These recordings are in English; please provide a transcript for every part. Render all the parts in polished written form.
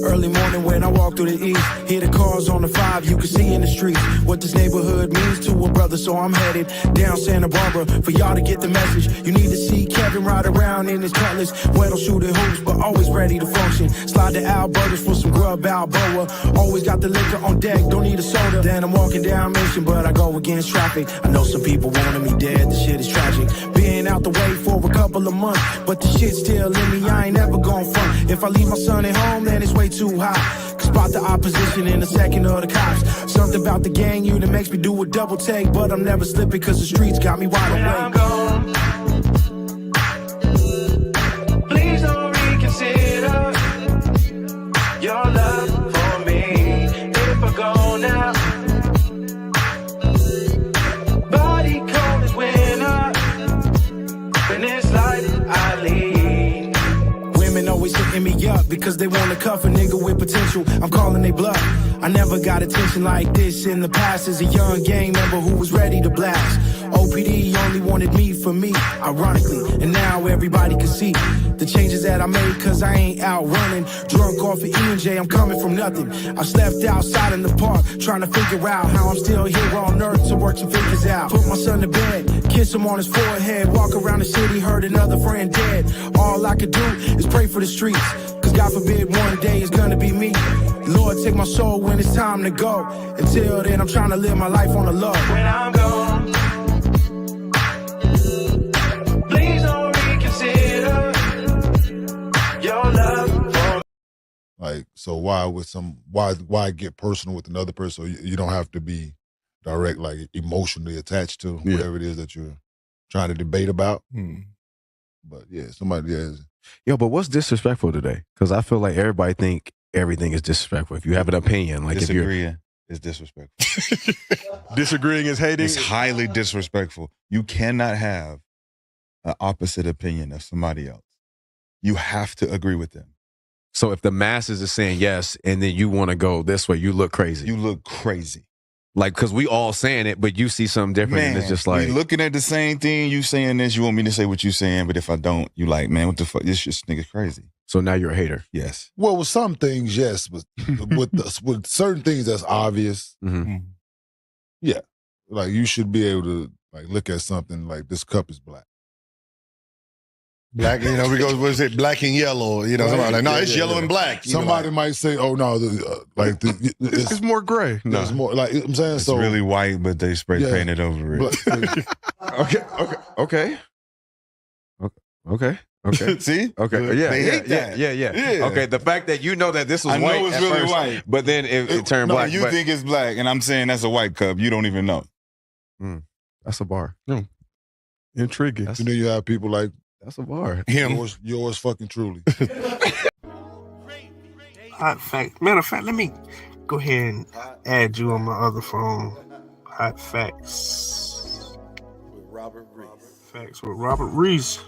Early morning when I walk through the east, hear the cars on the 5, you can see in the streets what this neighborhood means to a brother. So I'm headed down Santa Barbara for y'all to get the message. You need to see Kevin ride around in his Cutlass, well shooting hoops but always ready to function. Slide to Alberta's for some grub Balboa, always got the liquor on deck, don't need a soda. Then I'm walking down Mission but I go against traffic. I know some people wanted me dead, the shit is tragic. Being out the way for a couple of months, but the shit still in me, I ain't never gon' front. If I leave my son at home then it's way too high. Spot the opposition in a second of the cops. Something about the gang unit makes me do a double take, but I'm never slipping cause the streets got me wide awake. Please don't reconsider your love for me. If I go now, body cold as winter, when it's like I leave. Women always hitting me up because they want to cuff a nigga with potential. I'm calling they bluff. I never got attention like this in the past as a young gang member who was ready to blast. OPD only wanted me for me, ironically, and now everybody can see the changes that I made cause I ain't out running. Drunk off of E&J, I'm coming from nothing. I slept outside in the park trying to figure out how I'm still here on earth to work some figures out. Put my son to bed, kiss him on his forehead, walk around the city, heard another friend dead. All I could do is pray for the streets, cause God forbid one day it's gonna be me. Lord, take my soul when it's time to go. Until then, I'm trying to live my life on the low. When I'm gone, please don't reconsider your love for. Like, so why get personal with another person? So you don't have to be direct, like emotionally attached to whatever it is that you're trying to debate about. But yeah, somebody is. Yo, but what's disrespectful today? Because I feel like everybody think everything is disrespectful. If you have an opinion, like disagreeing is disrespectful. Disagreeing is hating. It's highly disrespectful. You cannot have an opposite opinion of somebody else. You have to agree with them. So if the masses is saying yes, and then you want to go this way, you look crazy. You look crazy. Like, because we all saying it, but you see something different, and it's just like... we looking at the same thing, you saying this, you want me to say what you saying, but if I don't, you like, man, what the fuck, this nigga's crazy. So now you're a hater? Yes. Well, with some things, yes, but with certain things that's obvious, yeah. Like, you should be able to like look at something like, this cup is black. Black, we go, what is it, black and yellow, somebody like, no, it's yellow and black. Somebody might say, oh, no, it's more gray. No. It's more, like, I'm saying, it's so. really white, but they spray painted over it. Okay. See? Okay. Yeah. Okay. The fact that you know that this was white, I know it's really first, white, but then it turned black. You think it's black, and I'm saying that's a white cup. You don't even know. That's a bar. Intriguing. And then you have people like, that's a bar. Yours fucking truly. Hot fact. Matter of fact, let me go ahead and add you on my other phone. Hot facts. Facts with Robert Reese.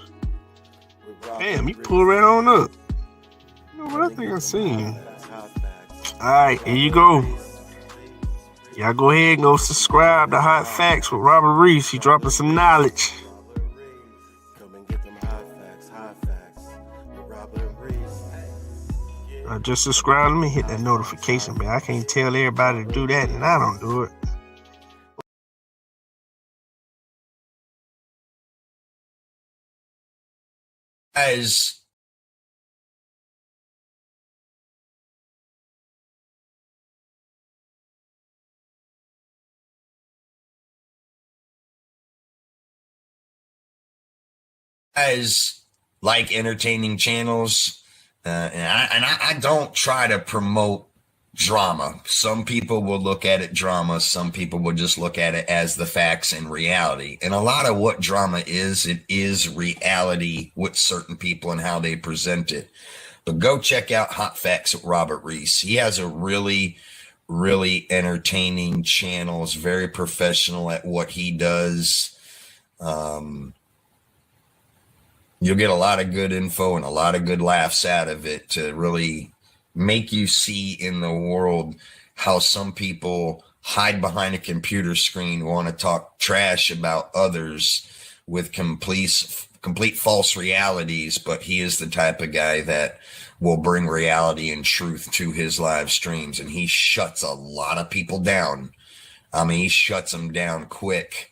Damn, you pull right on up. You know what I think I seen. Alright, here you go. Y'all go ahead and go subscribe to Hot Facts with Robert Reese. He dropping some knowledge. Just subscribe. Let me hit that notification bell. I can't tell everybody to do that, and I don't do it. As like entertaining channels. And I don't try to promote drama. Some people will look at it drama. Some people will just look at it as the facts and reality. And a lot of what drama is, it is reality with certain people and how they present it. But go check out Hot Facts with Robert Reese. He has a really, really entertaining channel. Is very professional at what he does. You'll get a lot of good info and a lot of good laughs out of it to really make you see in the world how some people hide behind a computer screen, want to talk trash about others with complete false realities, but he is the type of guy that will bring reality and truth to his live streams, and he shuts a lot of people down. I mean, he shuts them down quick.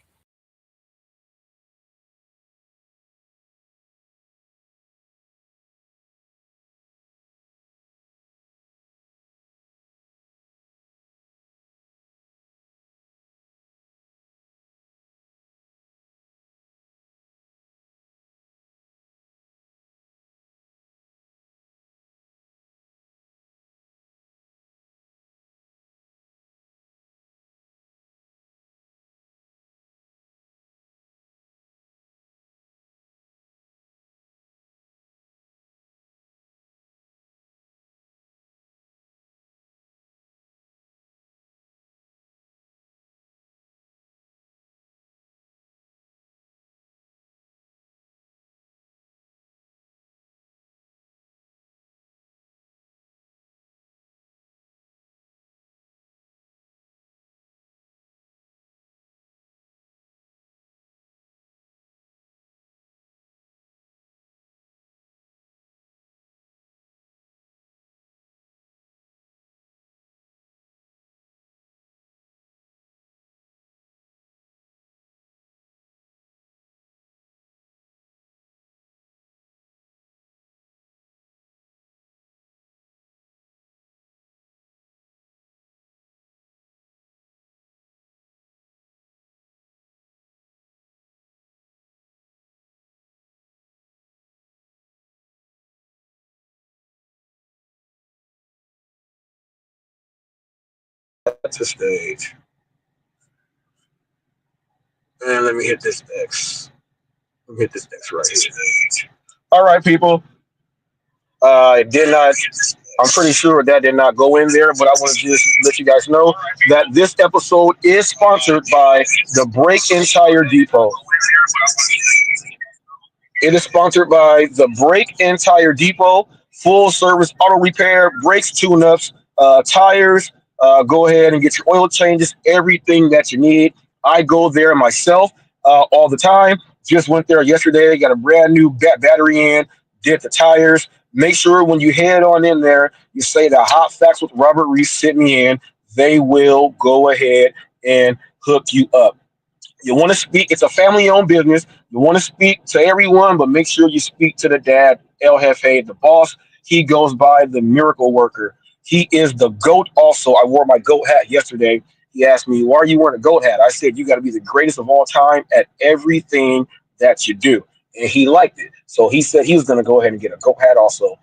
To stage. And let me hit this X. Let me hit this X right here. All right, people. It did not. I'm pretty sure that did not go in there, but I want to just let you guys know that this episode is sponsored by the Break Entire Depot. It is sponsored by the Break Entire Depot, full service auto repair, brakes, tune-ups, tires. Go ahead and get your oil changes, everything that you need. I go there myself all the time. Just went there yesterday, got a brand new battery in, did the tires. Make sure when you head on in there, you say the HotFacts with Robert Reese sent me in. They will go ahead and hook you up. You want to speak, it's a family-owned business. You want to speak to everyone, but make sure you speak to the dad, El Jefe, the boss. He goes by the miracle worker. He is the GOAT also. I wore my GOAT hat yesterday. He asked me, why are you wearing a GOAT hat? I said, you got to be the greatest of all time at everything that you do. And he liked it. So he said he was going to go ahead and get a GOAT hat also.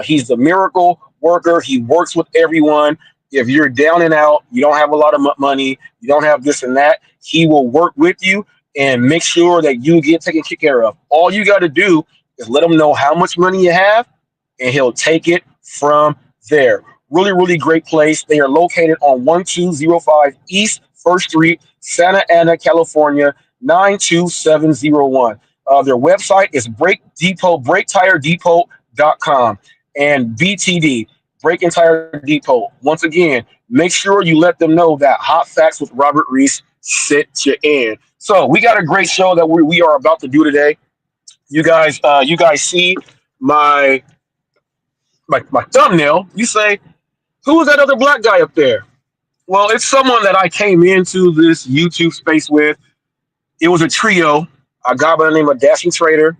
He's the miracle worker. He works with everyone. If you're down and out, you don't have a lot of money, you don't have this and that, he will work with you and make sure that you get taken care of. All you got to do is let him know how much money you have, and he'll take it from there. Really, really great place. They are located on 1205 East 1st Street, Santa Ana, California, 92701. Their website is BreakTireDepot.com and BTD. Break Entire Depot. Once again, make sure you let them know that HotFacts with Robert Reese sent you in. So we got a great show that we are about to do today. You guys see my thumbnail. You say, who is that other black guy up there? Well, it's someone that I came into this YouTube space with. It was a trio. A guy by the name of Dashing Trader,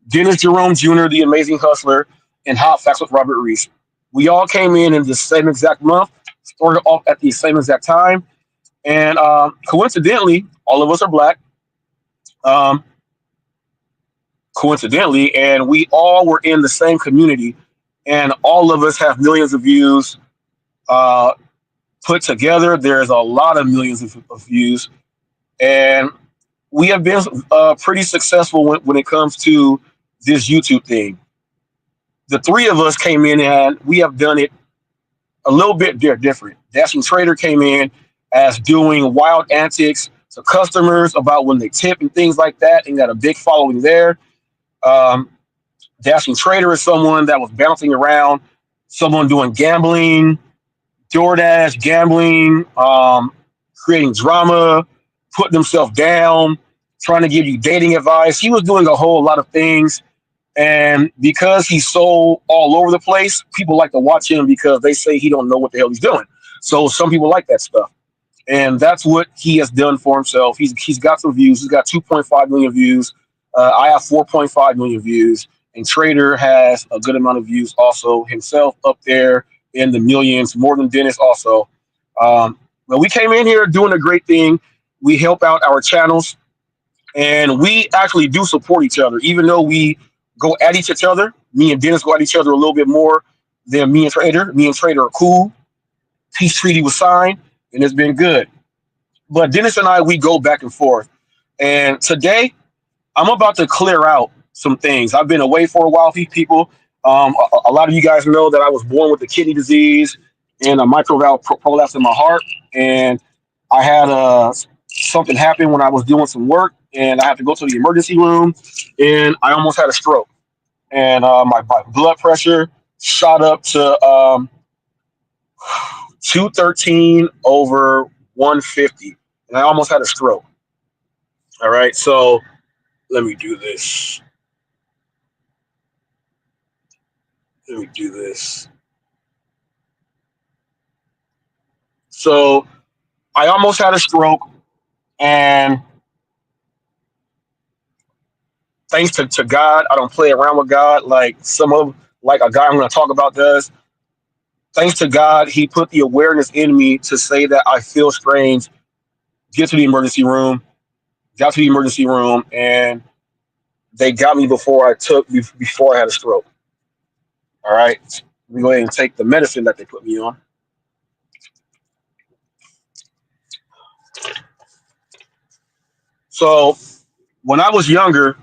Dennis Jerome Jr., the Amazing Hustler, and HotFacts with Robert Reese. We all came in the same exact month, started off at the same exact time, and coincidentally, all of us are black. Coincidentally, and we all were in the same community, and all of us have millions of views put together. There's a lot of millions of views, and we have been pretty successful when it comes to this YouTube thing. The three of us came in and we have done it a little bit different. Dashing Trader came in as doing wild antics to customers about when they tip and things like that, and got a big following there. Dashing Trader is someone that was bouncing around, someone doing gambling, DoorDash, gambling, creating drama, putting himself down, trying to give you dating advice. He was doing a whole lot of things. And because he's so all over the place, people like to watch him because they say he don't know what the hell he's doing. So some people like that stuff. And that's what he has done for himself. He's got some views. He's got 2.5 million views. I have 4.5 million views. And Trader has a good amount of views also himself, up there in the millions, more than Dennis also. But we came in here doing a great thing. We help out our channels, and we actually do support each other, even though we go at each other. Me and Dennis go at each other a little bit more than me and Trader. Me and Trader are cool. Peace treaty was signed, and it's been good. But Dennis and I, we go back and forth. And today, I'm about to clear out some things. I've been away for a while, people. A lot of you guys know that I was born with a kidney disease and a microvalve prolapse in my heart. And I had something happen when I was doing some work, and I had to go to the emergency room, and I almost had a stroke. And my blood pressure shot up to 213 over 150, and I almost had a stroke. All right, so let me do this. So I almost had a stroke, and thanks to God, I don't play around with God like a guy I'm going to talk about does. Thanks to God, he put the awareness in me to say that I feel strange. Got to the emergency room, and they got me before I had a stroke. All right, let me go ahead and take the medicine that they put me on. So when I was younger,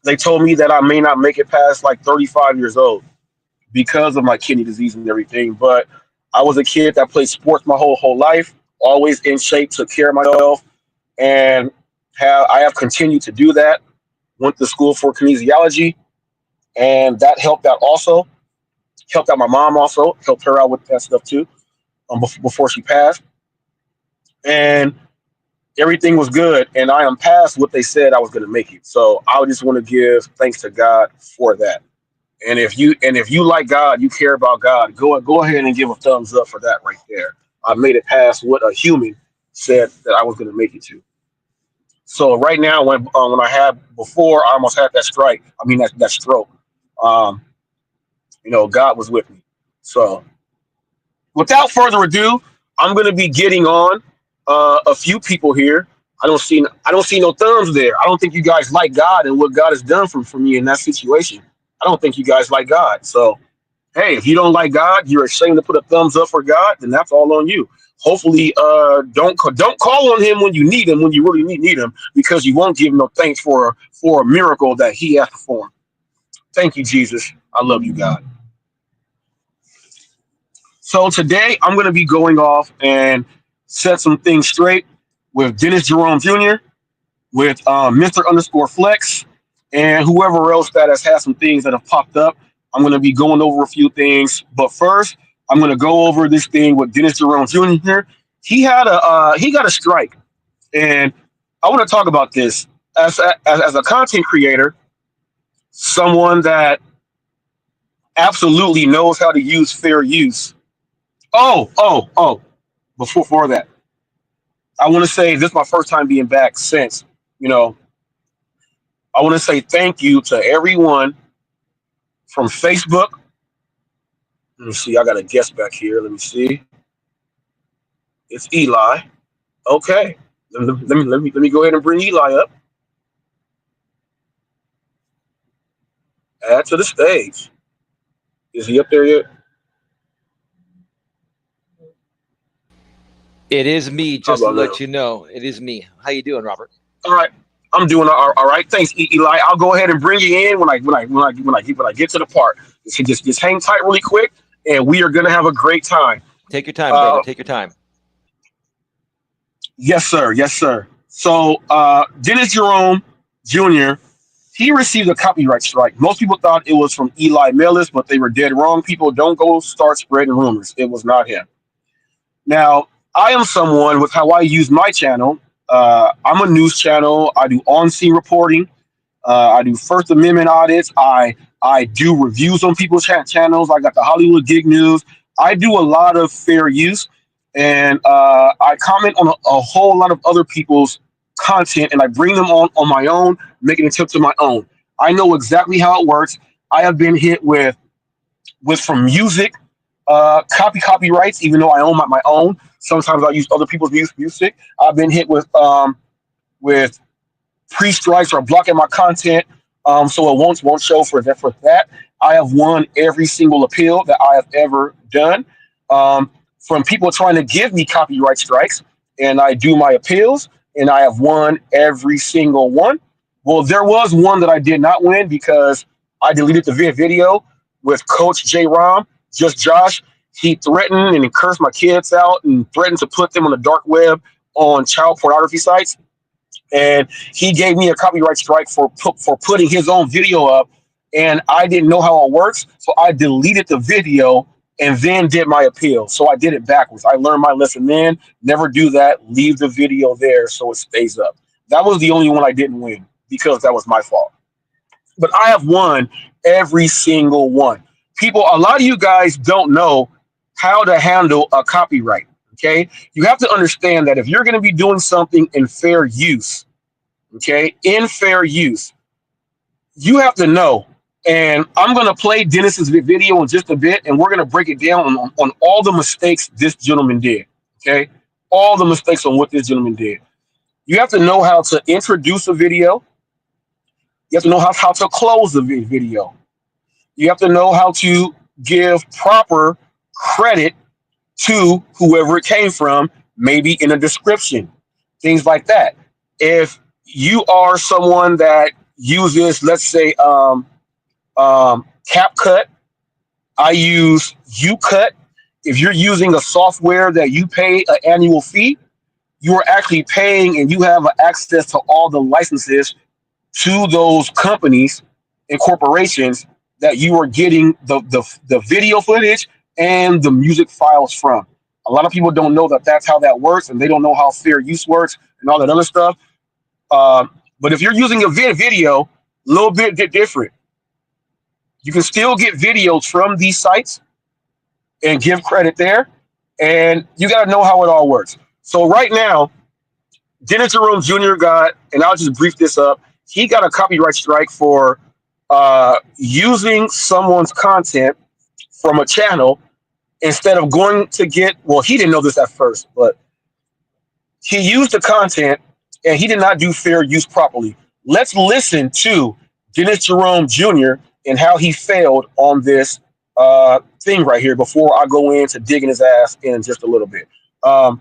they told me that I may not make it past like 35 years old because of my kidney disease and everything. But I was a kid that played sports my whole life, always in shape, took care of myself, and I have continued to do that. Went to school for kinesiology, and that helped out also. Helped out my mom also, helped her out with that stuff too, before she passed. And everything was good, and I am past what they said I was going to make it. So I just want to give thanks to God for that. And if you like God, you care about God, go ahead and give a thumbs up for that right there. I made it past what a human said that I was going to make it to. So right now, when I had before, I almost had that strike. I mean that stroke. God was with me. So without further ado, I'm going to be getting on a few people here. I don't see no thumbs there. I don't think you guys like God and what God has done for me in that situation. I don't think you guys like God. So, hey, if you don't like God, you're ashamed to put a thumbs up for God, then that's all on you. Hopefully, don't call on him when you need him, when you really need him, because you won't give him no thanks for a miracle that he has performed. Thank you, Jesus. I love you, God. So today I'm going to be going off and set some things straight with Dennis Jerome Jr., with Mr. _Flex, and whoever else that has had some things that have popped up. I'm going to be going over a few things. But first, I'm going to go over this thing with Dennis Jerome Jr. He got a strike. And I want to talk about this. As a content creator, someone that absolutely knows how to use fair use. Before that, I want to say this is my first time being back since, I want to say thank you to everyone from Facebook. Let me see. I got a guest back here. Let me see. It's Eli. Okay. Let me go ahead and bring Eli up. Add to the stage. Is he up there yet? It is me, just to let you know. It is me. How you doing, Robert? All right. I'm doing all right. Thanks, Eli. I'll go ahead and bring you in when I get to the part. Just hang tight really quick, and we are gonna have a great time. Take your time, brother. Take your time. Yes, sir. Yes, sir. So Dennis Jerome Jr., He received a copyright strike. Most people thought it was from Eli Melis, but they were dead wrong. People, don't go start spreading rumors. It was not him. Now, I am someone with how I use my channel. I'm a news channel. I do on-scene reporting. I do First Amendment audits. I do reviews on people's channels. I got the Hollywood Gig News. I do a lot of fair use, and I comment on a whole lot of other people's content, and I bring them on my own, making it to my own. I know exactly how it works. I have been hit with from music, copyrights, even though I own my own. Sometimes I use other people's music. I've been hit with pre-strikes or blocking my content, so it won't show for that. I have won every single appeal that I have ever done, from people trying to give me copyright strikes, and I do my appeals, and I have won every single one. Well, there was one that I did not win because I deleted the video with Coach Jerome, just Josh. He threatened and cursed my kids out and threatened to put them on the dark web on child pornography sites. And he gave me a copyright strike for putting his own video up, and I didn't know how it works, so I deleted the video and then did my appeal. So I did it backwards. I learned my lesson then. Never do that. Leave the video there so it stays up. That was the only one I didn't win because that was my fault. But I have won every single one. People, a lot of you guys don't know how to handle a copyright. Okay, you have to understand that if you're going to be doing something in fair use, okay, in fair use, you have to know. And I'm going to play Dennis's video in just a bit, and we're going to break it down on all the mistakes this gentleman did. Okay, all the mistakes on what this gentleman did. You have to know how to introduce a video. You have to know how to close the video. You have to know how to give proper credit to whoever it came from, maybe in a description, things like that. If you are someone that uses, let's say, CapCut, I use UCut. If you're using a software that you pay an annual fee, you are actually paying and you have access to all the licenses to those companies and corporations that you are getting the video footage and the music files from. A lot of people don't know that that's how that works, and they don't know how fair use works and all that other stuff. But if you're using a video, a little bit different. You can still get videos from these sites and give credit there, and you got to know how it all works. So right now, Dennis Jerome Jr. got, and I'll just brief this up, he got a copyright strike for using someone's content from a channel instead of going to get, well, he didn't know this at first, but he used the content and he did not do fair use properly. Let's listen to Dennis Jerome Jr. and how he failed on this thing right here before I go into digging his ass in just a little bit. I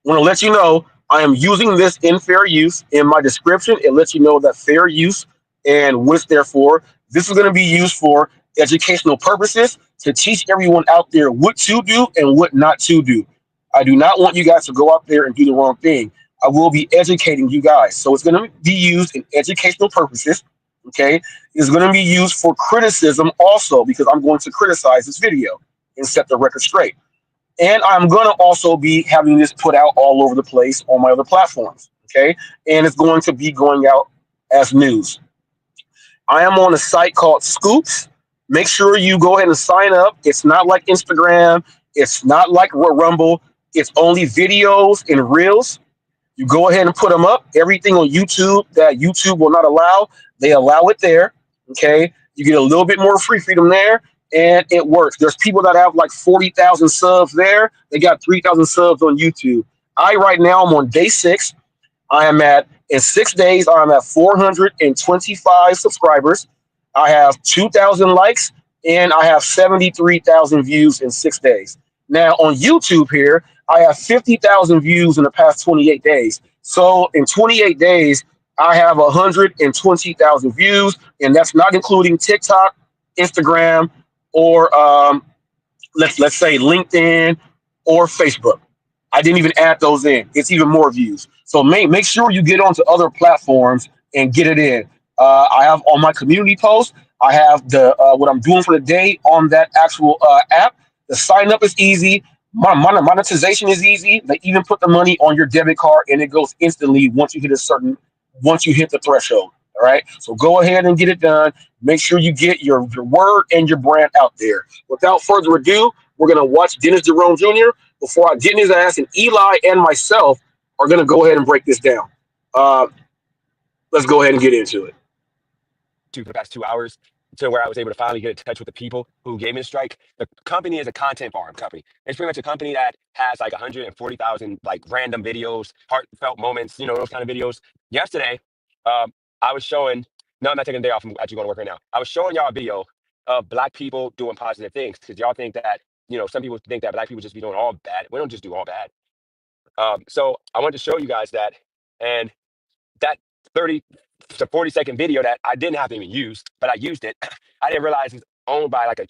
want to let you know I am using this in fair use. In my description, it lets you know that fair use and what's there for. This is going to be used for educational purposes to teach everyone out there what to do and what not to do. I do not want you guys to go out there and do the wrong thing. I will be educating you guys. So it's going to be used in educational purposes. Okay. It's going to be used for criticism also, because I'm going to criticize this video and set the record straight. And I'm going to also be having this put out all over the place on my other platforms. Okay. And it's going to be going out as news. I am on a site called Scoops. Make sure you go ahead and sign up. It's not like Instagram. It's not like Rumble. It's only videos and reels. You go ahead and put them up. Everything on YouTube that YouTube will not allow, they allow it there. Okay. You get a little bit more free freedom there, and it works. There's people that have like 40,000 subs there. They got 3,000 subs on YouTube. Right now, I'm on day 6. In 6 days, I'm at 425 subscribers. I have 2,000 likes, and I have 73,000 views in 6 days. Now, on YouTube here, I have 50,000 views in the past 28 days. So in 28 days, I have 120,000 views, and that's not including TikTok, Instagram, or let's say LinkedIn or Facebook. I didn't even add those in. It's even more views. So make sure you get onto other platforms and get it in. I have on my community post. I have the what I'm doing for the day on that actual app. The sign up is easy. Monetization is easy. They even put the money on your debit card, and it goes instantly once you hit the threshold. All right. So go ahead and get it done. Make sure you get your word and your brand out there. Without further ado, we're gonna watch Dennis Jerome Jr. before I get in his ass, and Eli and myself are gonna go ahead and break this down. Uh, let's go ahead and get into it. For the past 2 hours to where I was able to finally get in touch with the people who gave me the strike. The company is a content farm company. It's pretty much a company that has like 140,000 like random videos, heartfelt moments, those kind of videos. Yesterday, I was showing, no, I'm not taking a day off. I'm actually going to work right now. I was showing y'all a video of Black people doing positive things because y'all think that, some people think that Black people just be doing all bad. We don't just do all bad. So I wanted to show you guys that. And that 30 to 40-second video that I didn't have to even use, but I used it. I didn't realize it's owned by like a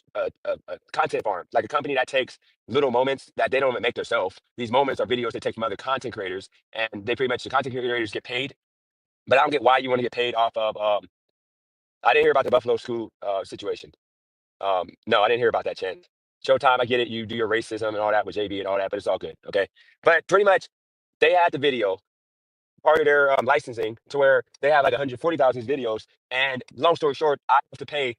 content farm, like a company that takes little moments that they don't even make themselves. These moments are videos they take from other content creators, and they pretty much the content creators get paid. But I don't get why you want to get paid off of. I didn't hear about the Buffalo School situation. No, I didn't hear about that, Chance. Showtime, I get it. You do your racism and all that with JB and all that, but it's all good. Okay. But pretty much they had the video part of their licensing to where they have like 140,000 videos. And long story short, I have to pay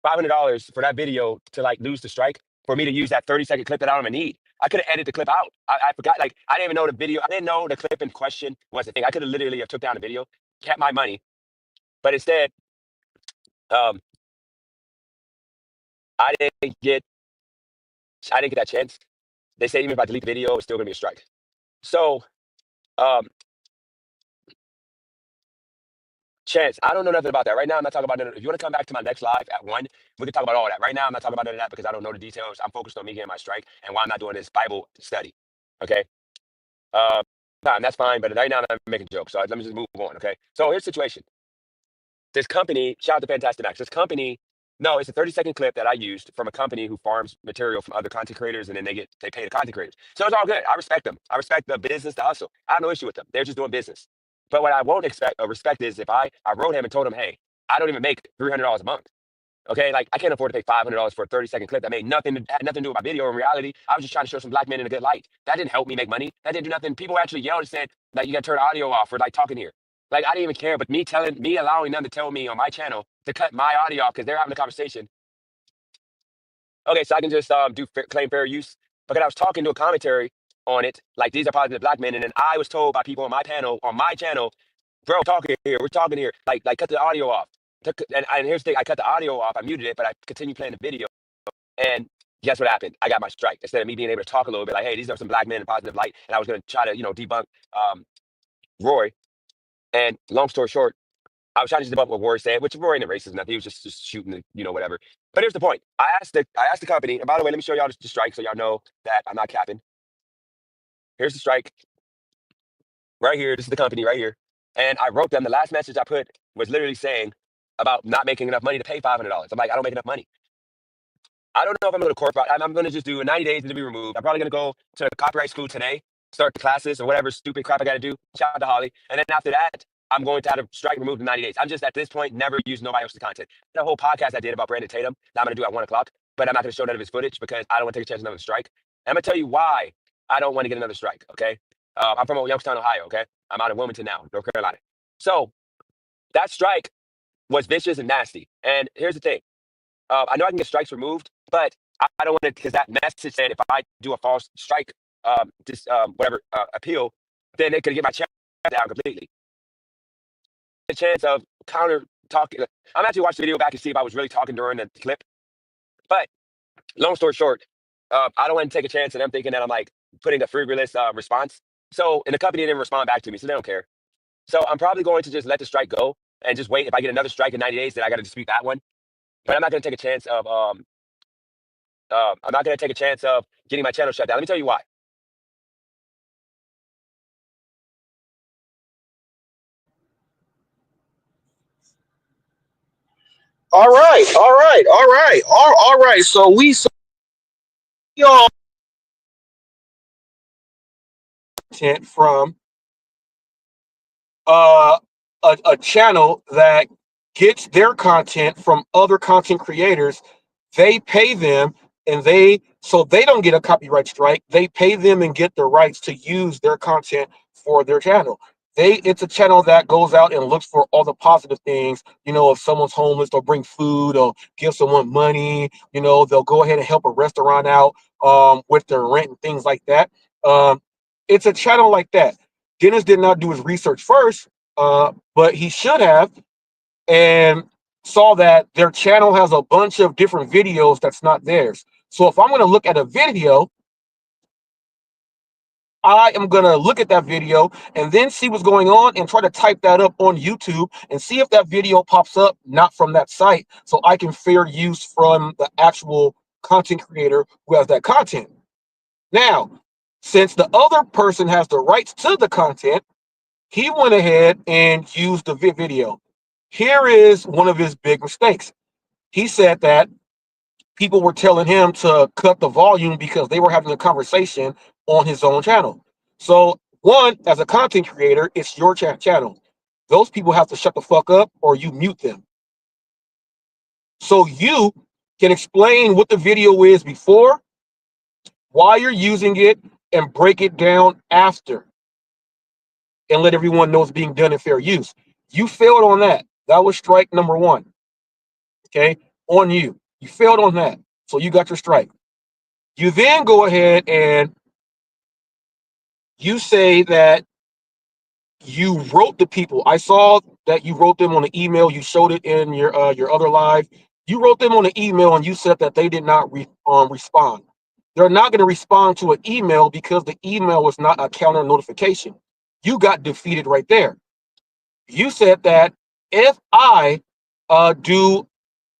$500 for that video to like lose the strike for me to use that 30-second clip that I don't even need. I could have edited the clip out. I forgot, like, I didn't even know the video. I didn't know the clip in question was the thing. I could have literally have took down the video, kept my money. But instead, um, I didn't get that chance. They say even if I delete the video, it's still gonna be a strike. So, um, Chance, I don't know nothing about that. Right now, I'm not talking about none of. If you want to come back to my next live at 1, we can talk about all that. Right now, I'm not talking about none of that because I don't know the details. I'm focused on me getting my strike and why I'm not doing this Bible study. Okay. That's fine. But right now, I'm making jokes. So let me just move on. Okay. So here's the situation. This company, shout out to Fantastic Max. This company, no, it's a 30-second clip that I used from a company who farms material from other content creators, and then they pay the content creators. So it's all good. I respect them. I respect the business, the hustle. I have no issue with them. They're just doing business. But what I won't expect or respect is if I wrote him and told him, hey, I don't even make $300 a month. Okay, like I can't afford to pay $500 for a 30-second clip that made had nothing to do with my video. In reality, I was just trying to show some Black men in a good light. That didn't help me make money. That didn't do nothing. People actually yelled and said, like, you got to turn the audio off for like talking here. Like I didn't even care, but me allowing them to tell me on my channel to cut my audio off because they're having a conversation. Okay, so I can just claim fair use because I was talking to a commentary on it, like these are positive Black men, and then I was told by people on my panel on my channel, bro, we're talking here, like cut the audio off. And here's the thing, I cut the audio off, I muted it, but I continued playing the video, and guess what happened? I got my strike instead of me being able to talk a little bit, like, hey, these are some Black men in positive light, and I was going to try to debunk Roy. And long story short, I was trying to debunk what Roy said, which Roy ain't racist, nothing. He was just shooting, whatever. But here's the point. I asked the company, and by the way, let me show y'all the strike so y'all know that I'm not capping. Here's the strike right here. This is the company right here. And I wrote them. The last message I put was literally saying about not making enough money to pay $500. I'm like, I don't make enough money. I don't know if I'm going to court. I'm going to just do 90 days to be removed. I'm probably going to go to copyright school today, start the classes or whatever stupid crap I got to do. Shout out to Holly. And then after that, I'm going to have a strike removed in 90 days. I'm just at this point never used nobody else's content. The whole podcast I did about Brandon Tatum, that I'm going to do at 1 o'clock, but I'm not going to show none of his footage because I don't want to take a chance on another strike. And I'm going to tell you why I don't want to get another strike. Okay. I'm from Youngstown, Ohio. Okay. I'm out of Wilmington now, North Carolina. So that strike was vicious and nasty. And here's the thing. I know I can get strikes removed, but I don't want to, because that message said if I do a false strike, appeal, then they could get my channel down completely. The chance of counter talking. I'm actually watching the video back and see if I was really talking during the clip. But long story short, I don't want to take a chance, and I'm thinking that I'm like putting a frivolous response. So, and the company didn't respond back to me, so they don't care. So I'm probably going to just let the strike go and just wait. If I get another strike in 90 days, then I got to dispute that one. But I'm not going to take a chance of getting my channel shut down. Let me tell you why. All right. So we saw content from a channel that gets their content from other content creators. They pay them, and so they don't get a copyright strike. They pay them and get the rights to use their content for their channel. It's a channel that goes out and looks for all the positive things. If someone's homeless, they'll bring food or give someone money. They'll go ahead and help a restaurant out with their rent and things like that. It's a channel like that. Dennis did not do his research first, but he should have, and saw that their channel has a bunch of different videos that's not theirs. So if I'm going to look at a video, I am going to look at that video and then see what's going on and try to type that up on YouTube and see if that video pops up not from that site, so I can fair use from the actual content creator who has that content. Now, since the other person has the rights to the content, he went ahead and used the video. Here is one of his big mistakes. He said that people were telling him to cut the volume because they were having a conversation on his own channel. So, one, as a content creator, it's your channel. Those people have to shut the fuck up or you mute them. So you can explain what the video is before, why you're using it, and break it down after, and let everyone know it's being done in fair use. You failed on that. That was strike number 1. Okay, on you. You failed on that, so you got your strike. You then go ahead and you say that you wrote the people. I saw that you wrote them on an email. You showed it in your other live. You wrote them on an email and you said that they did not respond. They're not going to respond to an email because the email was not a counter notification. You got defeated right there. You said that if I do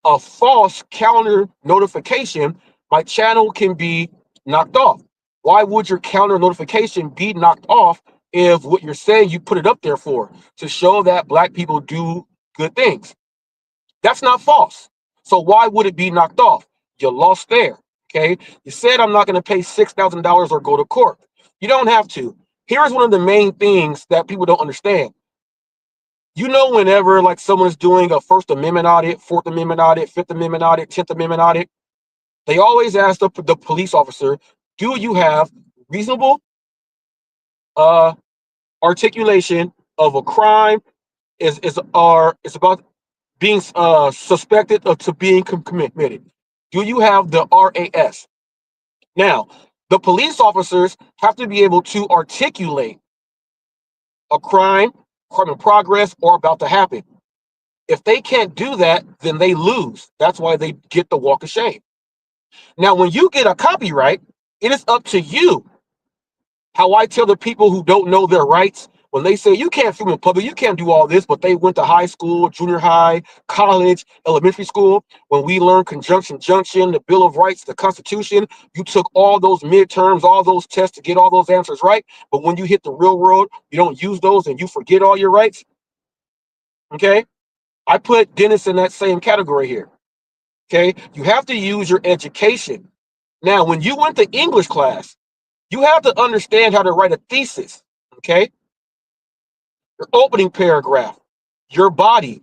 a false counter notification, my channel can be knocked off. Why would your counter notification be knocked off if what you're saying you put it up there for, to show that black people do good things? That's not false. So why would it be knocked off? You lost there. Okay. You said I'm not going to pay $6,000 or go to court. You don't have to. Here's one of the main things that people don't understand. Whenever like someone's doing a First Amendment audit, Fourth Amendment audit, Fifth Amendment audit, 10th Amendment audit, they always ask the police officer, do you have reasonable articulation of a crime is about being suspected of to being committed? Do you have the RAS? Now, the police officers have to be able to articulate a crime in progress, or about to happen. If they can't do that, then they lose. That's why they get the walk of shame. Now, when you get a copyright, it is up to you. How I tell the people who don't know their rights, when they say you can't film in public, you can't do all this, but they went to high school, junior high, college, elementary school. When we learned conjunction, junction, the Bill of Rights, the Constitution, you took all those midterms, all those tests to get all those answers right. But when you hit the real world, you don't use those and you forget all your rights. Okay? I put Dennis in that same category here. Okay? You have to use your education. Now, when you went to English class, you have to understand how to write a thesis. Okay? Your opening paragraph, your body,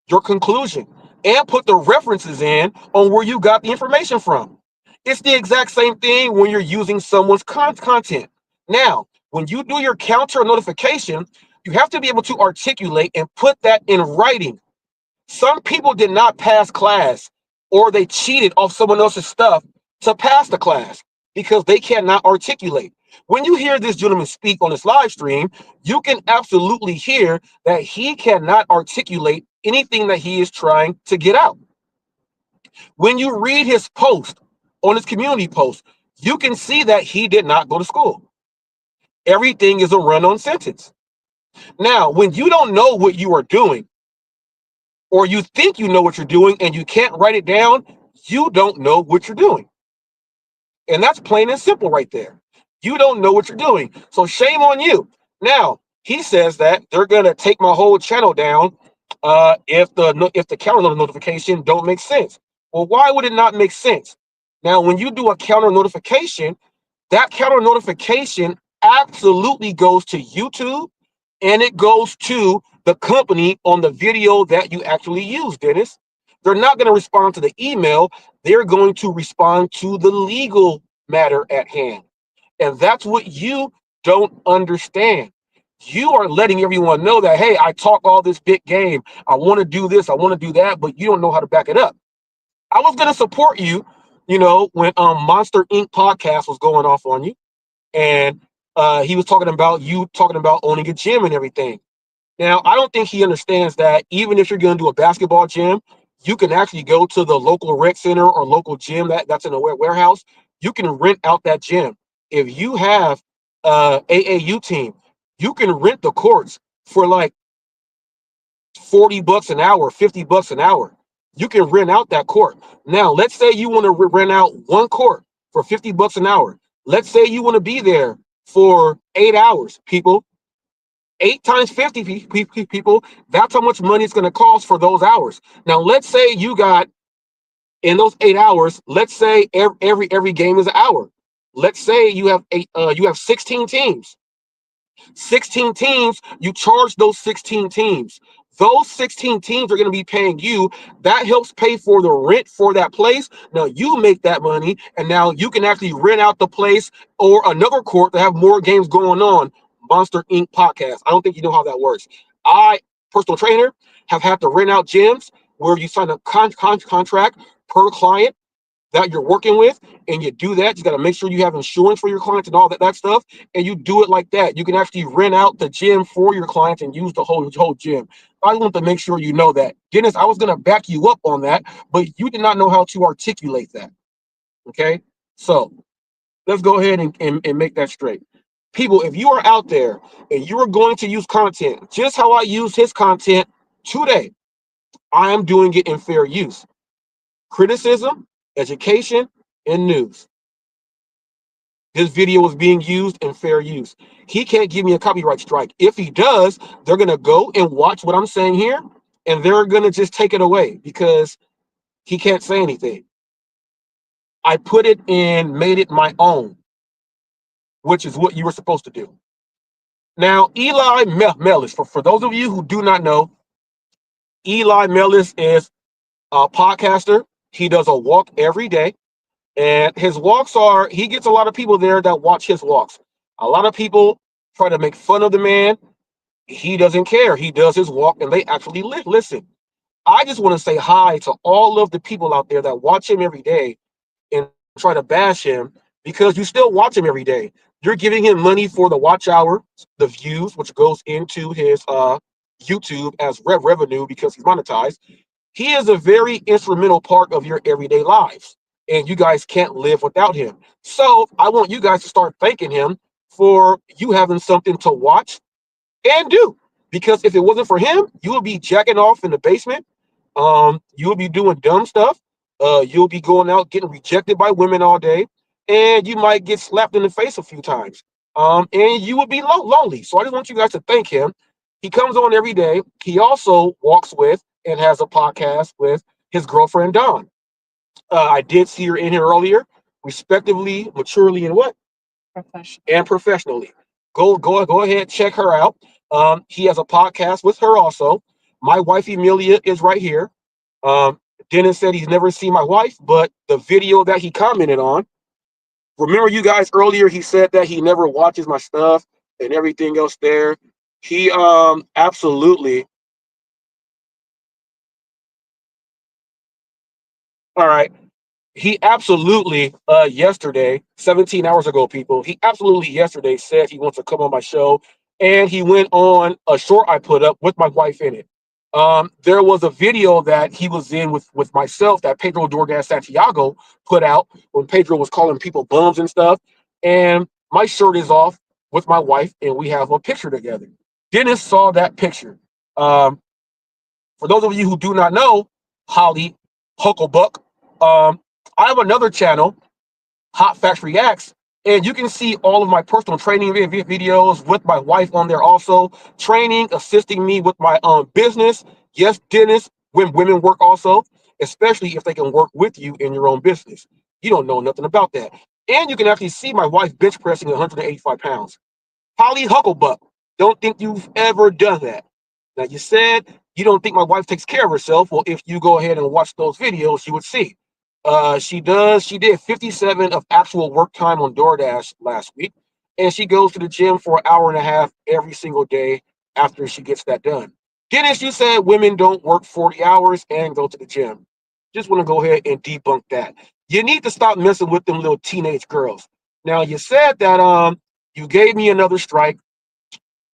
your conclusion, and put the references in on where you got the information from. It's the exact same thing when you're using someone's content. Now, when you do your counter notification, you have to be able to articulate and put that in writing. Some people did not pass class, or they cheated off someone else's stuff to pass the class because they cannot articulate. When you hear this gentleman speak on this live stream, you can absolutely hear that he cannot articulate anything that he is trying to get out. When you read his post on his community post, you can see that he did not go to school. Everything is a run-on sentence. Now, when you don't know what you are doing, or you think you know what you're doing and you can't write it down, you don't know what you're doing. And that's plain and simple right there. You don't know what you're doing. So shame on you. Now, he says that they're going to take my whole channel down if the counter notification don't make sense. Well, why would it not make sense? Now, when you do a counter notification, that counter notification absolutely goes to YouTube, and it goes to the company on the video that you actually use, Dennis. They're not going to respond to the email. They're going to respond to the legal matter at hand. And that's what you don't understand. You are letting everyone know that, hey, I talk all this big game. I want to do this. I want to do that, but you don't know how to back it up. I was going to support you, when Monster Inc. podcast was going off on you. And he was talking about you talking about owning a gym and everything. Now, I don't think he understands that even if you're going to do a basketball gym, you can actually go to the local rec center or local gym that's in a warehouse. You can rent out that gym. If you have AAU team, you can rent the courts for like $40 an hour, $50 an hour. You can rent out that court. Now, let's say you want to rent out one court for $50 an hour. Let's say you want to be there for 8 hours, people. 8 times 50 people, that's how much money it's going to cost for those hours. Now, let's say you got, in those 8 hours, let's say every game is an hour. Let's say you have 16 teams. 16 teams, you charge those 16 teams. Those 16 teams are going to be paying you. That helps pay for the rent for that place. Now you make that money, and now you can actually rent out the place or another court to have more games going on. Monster Inc. podcast. I don't think you know how that works. I, personal trainer, have had to rent out gyms where you sign a contract per client that you're working with, and you do that. You got to make sure you have insurance for your clients and all that stuff, and you do it like that. You can actually rent out the gym for your clients and use the whole gym. I want to make sure you know that. Dennis, I was going to back you up on that, but you did not know how to articulate that. Okay? So let's go ahead and make that straight. People, if you are out there and you are going to use content, just how I used his content today, I am doing it in fair use. Criticism, education, and news. This video is being used in fair use. He can't give me a copyright strike. If he does, they're going to go and watch what I'm saying here, and they're going to just take it away because he can't say anything. I put it in, made it my own, which is what you were supposed to do. Now, Eli Melis, for those of you who do not know, Eli Melis is a podcaster. He does a walk every day. And his walks he gets a lot of people there that watch his walks. A lot of people try to make fun of the man. He doesn't care. He does his walk and they actually listen. I just want to say hi to all of the people out there that watch him every day and try to bash him because you still watch him every day. You're giving him money for the watch hour, the views, which goes into his YouTube as revenue because he's monetized. He is a very instrumental part of your everyday lives, and you guys can't live without him. So I want you guys to start thanking him for you having something to watch and do. Because if it wasn't for him, you would be jacking off in the basement. You would be doing dumb stuff. You'll be going out getting rejected by women all day, and you might get slapped in the face a few times. And you would be lonely. So I just want you guys to thank him. He comes on every day. He also walks with and has a podcast with his girlfriend Dawn. I did see her in here earlier, respectively, maturely, and what? And professionally. Go ahead, check her out. He has a podcast with her also. My wife Emilia is right here. Dennis said he's never seen my wife, but the video that he commented on, remember you guys earlier, he said that he never watches my stuff and everything else there. He absolutely. All right. He absolutely yesterday, 17 hours ago, people, he absolutely yesterday said he wants to come on my show, and he went on a short I put up with my wife in it. There was a video that he was in with myself that Pedro Dorgas Santiago put out when Pedro was calling people bums and stuff, and my shirt is off with my wife, and we have a picture together. Dennis saw that picture. For those of you who do not know, Holly Hucklebuck, I have another channel, HotFacts Reacts, and you can see all of my personal training videos with my wife on there also, training, assisting me with my business. Yes, Dennis, when women work also, especially if they can work with you in your own business. You don't know nothing about that. And you can actually see my wife bench pressing 185 pounds. Holly Hucklebuck, don't think you've ever done that. Now, you said you don't think my wife takes care of herself. Well, if you go ahead and watch those videos, you would see. She did 57 of actual work time on DoorDash last week. And she goes to the gym for an hour and a half every single day after she gets that done. Dennis, you said women don't work 40 hours and go to the gym. Just want to go ahead and debunk that. You need to stop messing with them little teenage girls. Now, you said that you gave me another strike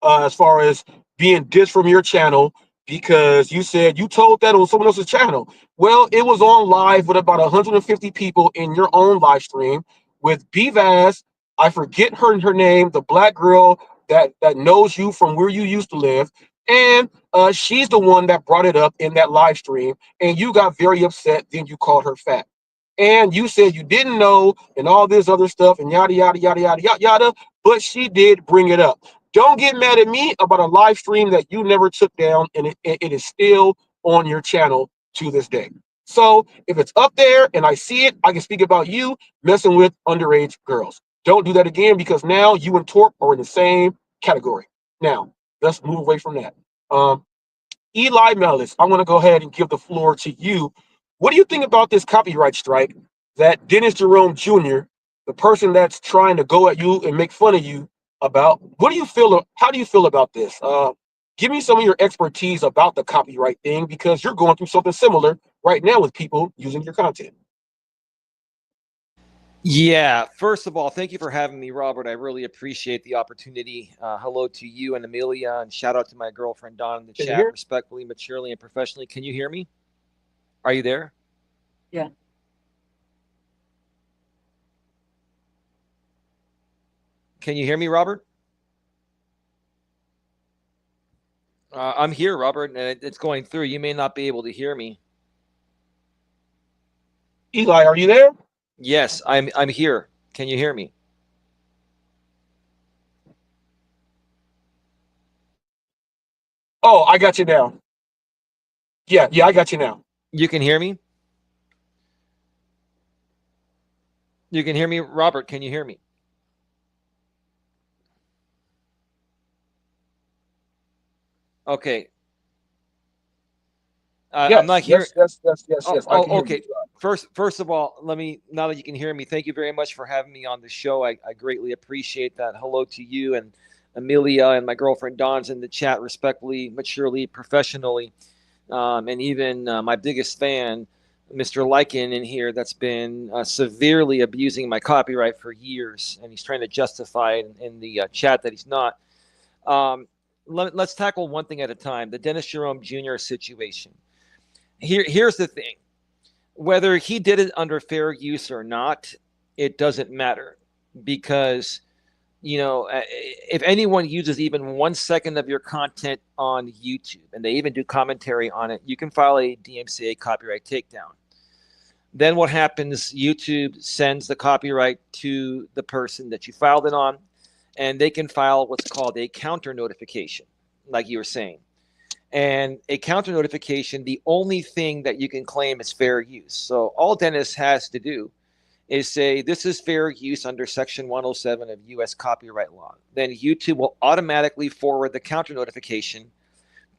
as far as being dissed from your channel because you said you told that on someone else's channel. Well, it was on live with about 150 people in your own live stream with Bvaz. I forget her name, the black girl that knows you from where you used to live, and she's the one that brought it up in that live stream, and you got very upset. Then you called her fat, and you said you didn't know, and all this other stuff, and yada yada yada yada yada yada. But she did bring it up. Don't get mad at me about a live stream that you never took down, and it is still on your channel to this day. So if it's up there and I see it, I can speak about you messing with underage girls. Don't do that again because now you and Torp are in the same category. Now, let's move away from that. Eli Melis, I want to go ahead and give the floor to you. What do you think about this copyright strike that Dennis Jerome Jr., the person that's trying to go at you and make fun of you about? What do you feel? How do you feel about this? Give me some of your expertise about the copyright thing because you're going through something similar right now with people using your content. Yeah, first of all, thank you for having me, Robert. I really appreciate the opportunity. Hello to you and Amelia, and shout out to my girlfriend Dawn in the chat, respectfully, maturely, and professionally. Can you hear me? Are you there? Yeah. Can you hear me, Robert? I'm here, Robert, and it's going through. You may not be able to hear me. Eli, are you there? Yes, I'm here. Can you hear me? Oh, I got you now. Yeah, I got you now. You can hear me? You can hear me, Robert? Can you hear me? Okay. Yes, I'm not here. Yes. Oh, okay. First of all, now that you can hear me, thank you very much for having me on the show. I greatly appreciate that. Hello to you and Amelia and my girlfriend Dawn's in the chat, respectfully, maturely, professionally, and even my biggest fan, Mr. Lycan, in here that's been severely abusing my copyright for years, and he's trying to justify it in the chat that he's not. Let's tackle one thing at a time. The Dennis Jerome Jr. situation. Here's the thing. Whether he did it under fair use or not, it doesn't matter because, if anyone uses even 1 second of your content on YouTube and they even do commentary on it, you can file a DMCA copyright takedown. Then what happens? YouTube sends the copyright to the person that you filed it on, and they can file what's called a counter notification, like you were saying. And a counter notification, the only thing that you can claim is fair use. So all Dennis has to do is say, this is fair use under Section 107 of U.S. copyright law. Then YouTube will automatically forward the counter notification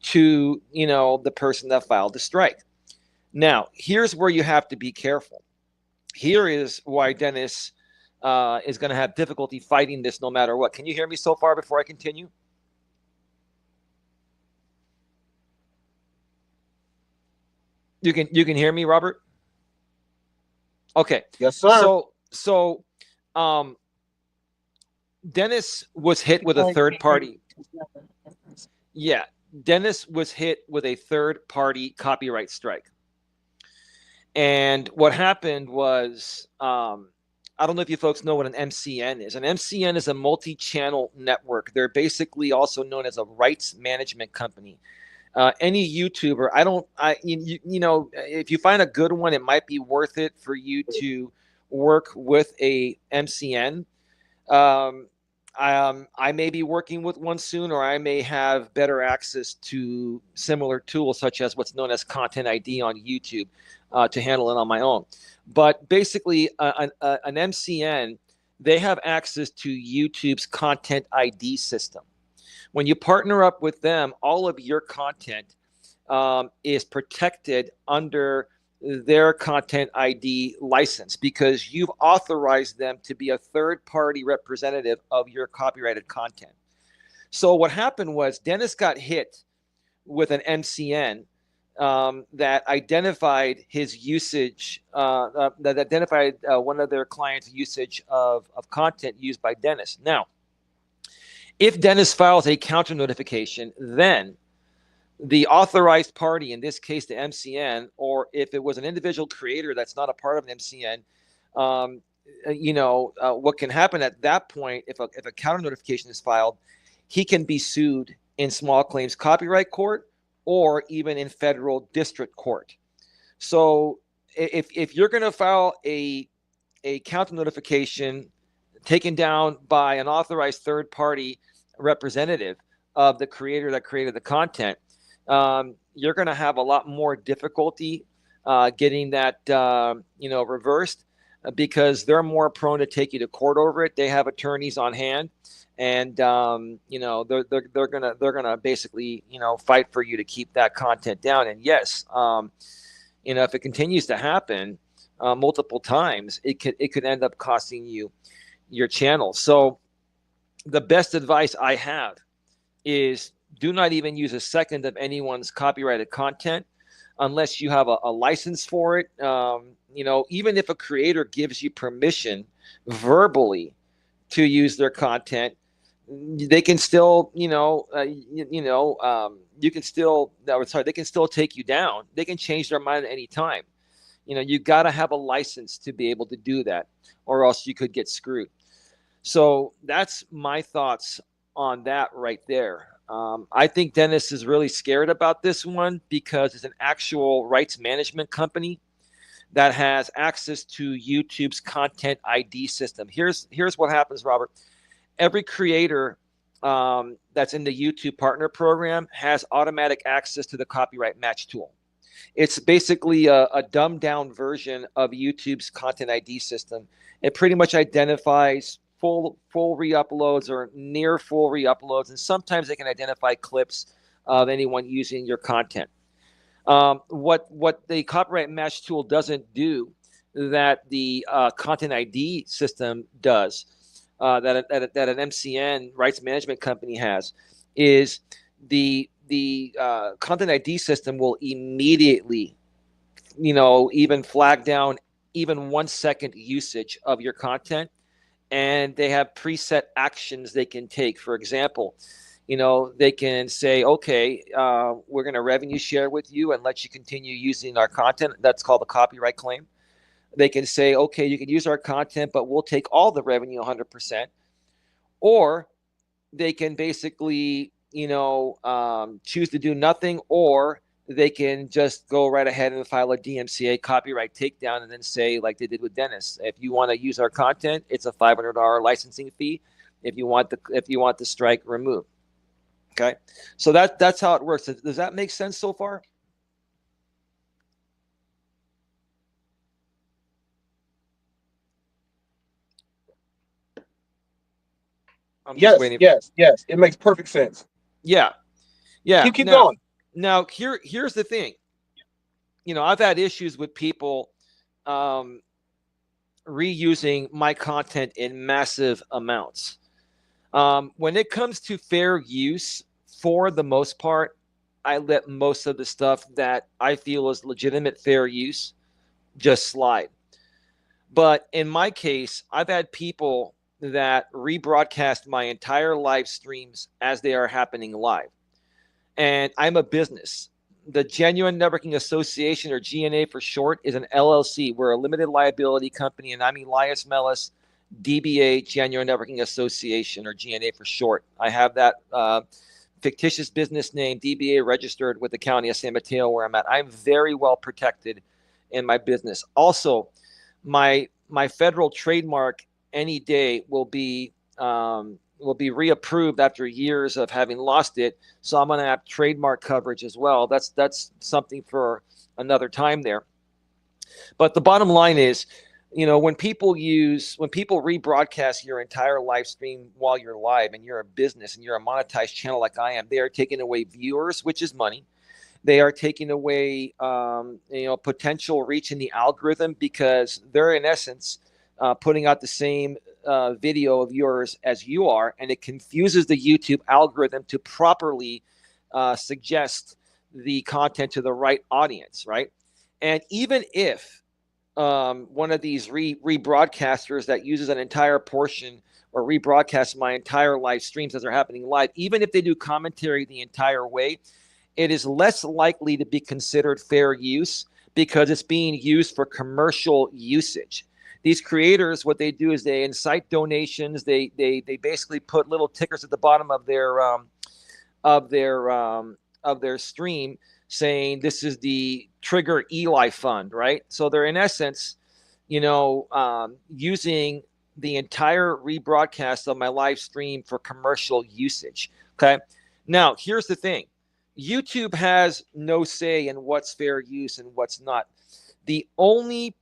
to, the person that filed the strike. Now, here's where you have to be careful. Here is why Dennis is going to have difficulty fighting this no matter what. Can you hear me so far before I continue? You can hear me, Robert? Okay. Yes, sir. So Dennis was hit with a third party. Yeah, Dennis was hit with a third party copyright strike. And what happened was, I don't know if you folks know what an MCN is. An MCN is a multi-channel network. They're basically also known as a rights management company. Any YouTuber, if you find a good one, it might be worth it for you to work with a MCN. I may be working with one soon, or I may have better access to similar tools such as what's known as Content ID on YouTube to handle it on my own. But basically, an MCN, they have access to YouTube's Content ID system, When you partner up with them, all of your content is protected under their content ID license because you've authorized them to be a third-party representative of your copyrighted content. So what happened was Dennis got hit with an MCN that identified his usage, that identified one of their clients' usage of content used by Dennis. Now, if Dennis files a counter notification, then the authorized party, in this case the MCN, or if it was an individual creator that's not a part of an MCN, what can happen at that point, if a counter notification is filed, he can be sued in small claims copyright court or even in federal district court. So if you're going to file a counter notification taken down by an authorized third party representative of the creator that created the content, you're going to have a lot more difficulty getting that reversed because they're more prone to take you to court over it. They have attorneys on hand, and they're gonna basically fight for you to keep that content down. And yes, if it continues to happen multiple times, it could end up costing you your channel. So the best advice I have is do not even use a second of anyone's copyrighted content unless you have a license for it. Even if a creator gives you permission verbally to use their content, they can still, they can still take you down. They can change their mind at any time. You got to have a license to be able to do that, or else you could get screwed. So that's my thoughts on that right there. I think Dennis is really scared about this one because it's an actual rights management company that has access to YouTube's content ID system. Here's what happens, Robert. Every creator that's in the YouTube partner program has automatic access to the copyright match tool. It's basically a dumbed down version of YouTube's content ID system. It pretty much identifies full re-uploads or near full re-uploads, and sometimes they can identify clips of anyone using your content. What the copyright match tool doesn't do that the content ID system does, that an MCN rights management company has, is the content ID system will immediately, even flag down even 1 second usage of your content. And they have preset actions they can take. For example, they can say, okay, we're going to revenue share with you and let you continue using our content. That's called a copyright claim. They can say, okay, you can use our content, but we'll take all the revenue 100%. Or they can basically, choose to do nothing, or they can just go right ahead and file a DMCA copyright takedown and then say, like they did with Dennis, if you want to use our content, it's a $500 licensing fee. If you want the strike removed. Okay, so that's how it works. Does that make sense so far? Yes. It makes perfect sense. Yeah. Keep going. Now, here's the thing. I've had issues with people reusing my content in massive amounts. When it comes to fair use, for the most part, I let most of the stuff that I feel is legitimate fair use just slide. But in my case, I've had people that rebroadcast my entire live streams as they are happening live. And I'm a business. The Genuine Networking Association, or GNA for short, is an LLC. We're a limited liability company, and I'm Eli Melis, DBA, Genuine Networking Association, or GNA for short. I have that fictitious business name, DBA, registered with the county of San Mateo, where I'm at. I'm very well protected in my business. Also, my federal trademark any day will be reapproved after years of having lost it. So I'm going to have trademark coverage as well. That's something for another time there. But the bottom line is, when people rebroadcast your entire live stream while you're live and you're a business and you're a monetized channel like I am, they are taking away viewers, which is money. They are taking away, potential reach in the algorithm because they're in essence putting out the same video of yours as you are, and it confuses the YouTube algorithm to properly suggest the content to the right audience, right? And even if one of these rebroadcasters that uses an entire portion or rebroadcasts my entire live streams as they're happening live, even if they do commentary the entire way, it is less likely to be considered fair use because it's being used for commercial usage. These creators, what they do is they incite donations. They basically put little tickers at the bottom of their stream saying this is the Trigger Eli Fund, right? So they're in essence, using the entire rebroadcast of my live stream for commercial usage. Okay. Now, here's the thing. YouTube has no say in what's fair use and what's not. The only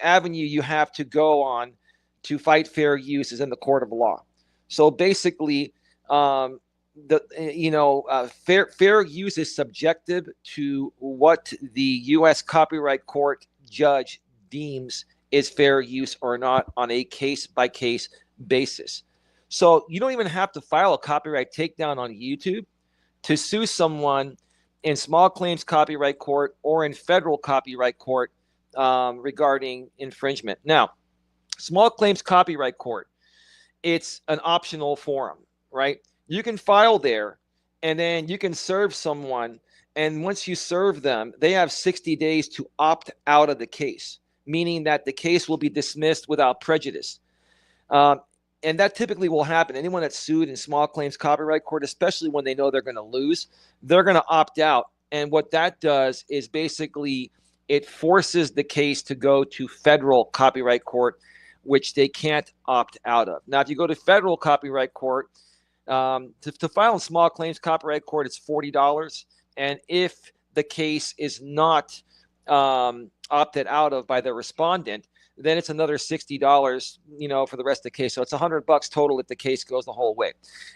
avenue you have to go on to fight fair use is in the court of law. So basically, fair use is subjective to what the U.S. Copyright Court judge deems is fair use or not on a case-by-case basis. So you don't even have to file a copyright takedown on YouTube to sue someone in small claims copyright court or in federal copyright court regarding infringement. Now, small claims copyright court, it's an optional forum, right? You can file there and then you can serve someone. And once you serve them, they have 60 days to opt out of the case, meaning that the case will be dismissed without prejudice. And that typically will happen. Anyone that's sued in small claims copyright court, especially when they know they're going to lose, they're going to opt out. And what that does is basically it forces the case to go to federal copyright court, which they can't opt out of. Now, if you go to federal copyright court, to file in small claims copyright court, it's $40. And if the case is not opted out of by the respondent, then it's another $60, for the rest of the case. So it's $100 total if the case goes the whole way.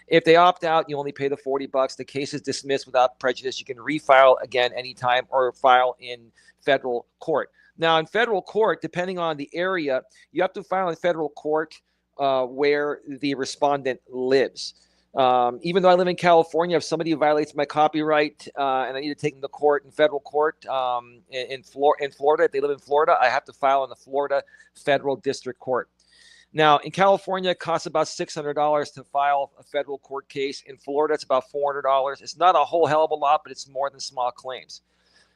If they opt out, you only pay the $40. The case is dismissed without prejudice. You can refile again anytime or file in federal court. Now, in federal court, depending on the area, you have to file in federal court where the respondent lives. Even though I live in California, if somebody violates my copyright and I need to take them to court in federal court in Florida, if they live in Florida, I have to file in the Florida Federal District Court. Now, in California, it costs about $600 to file a federal court case. In Florida, it's about $400. It's not a whole hell of a lot, but it's more than small claims.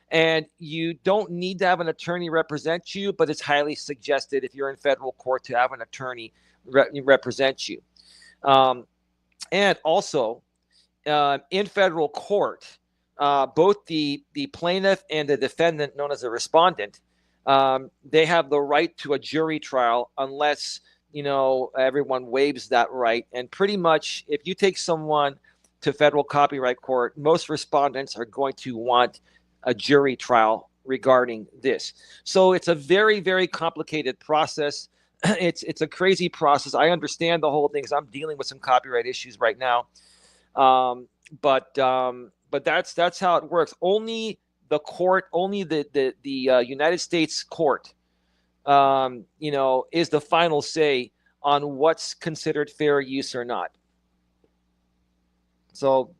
And you don't need to have an attorney represent you, but it's highly suggested if you're in federal court to have an attorney represent you. And also, in federal court, both the plaintiff and the defendant, known as a respondent, they have the right to a jury trial unless, everyone waives that right. And pretty much, if you take someone to federal copyright court, most respondents are going to want a jury trial regarding this. So it's a very, very complicated process. It's a crazy process. I understand the whole thing because I'm dealing with some copyright issues right now. But that's how it works. Only the court, only the United States court, is the final say on what's considered fair use or not. So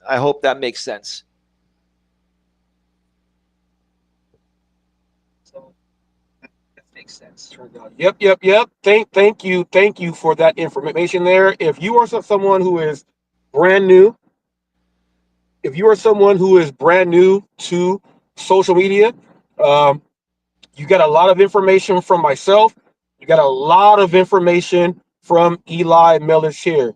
I hope that makes sense. Makes sense. Yep. Thank you for that information there. If you are someone who is brand new, to social media, you got a lot of information from myself. You got a lot of information from Eli Melis here.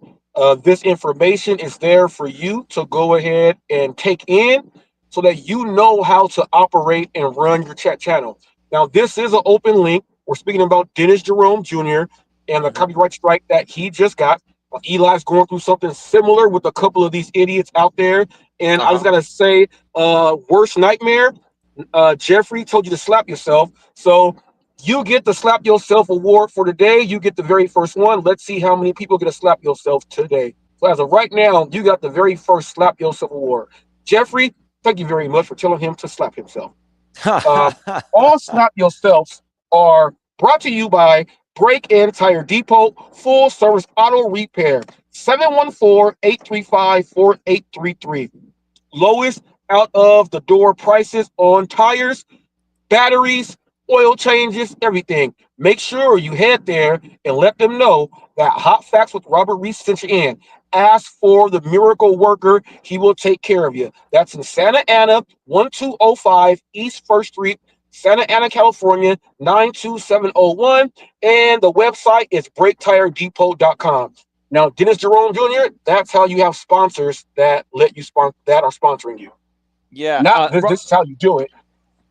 This information is there for you to go ahead and take in so that you know how to operate and run your chat channel. Now, this is an open link. We're speaking about Dennis Jerome Jr. and the copyright strike that he just got. Eli's going through something similar with a couple of these idiots out there. And I just got to say, worst nightmare, Jeffrey told you to slap yourself. So You get the Slap Yourself award for today. You get the very first one. Let's see how many people get to slap yourself today. So as of right now, you got the very first Slap Yourself award. Jeffrey, thank you very much for telling him to slap himself. All Slap Yourselves are brought to you by Brake and Tire Depot, full service auto repair, 714-835-4833. Lowest out of the door prices on tires, batteries, oil changes, everything. Make sure you head there and let them know that Hot Facts with Robert Reese sent you in. Ask for the miracle worker. He will take care of you. That's in Santa Ana, 1205 East 1st Street, Santa Ana, California, 92701. And the website is BrakeTireDepot.com. Now, Dennis Jerome Jr., that's how you have sponsors that let you that are sponsoring you. Yeah. Not this is how you do it.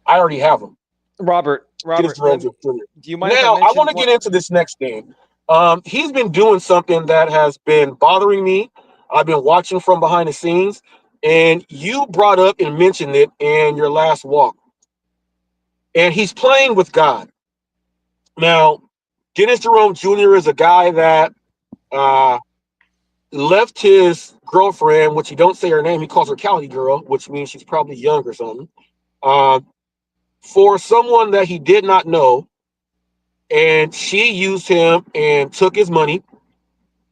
I already have them. Robert, Dennis Jerome Jr. do you mind Now, if I I want to get into this next thing. He's been doing something that has been bothering me. I've been watching from behind the scenes, and you brought up and mentioned it in your last walk. And he's playing with God. Now, Dennis Jerome Jr. is a guy that left his girlfriend, which he don't say her name. He calls her Cali Girl, which means she's probably young or something, for someone that he did not know. And she used him and took his money,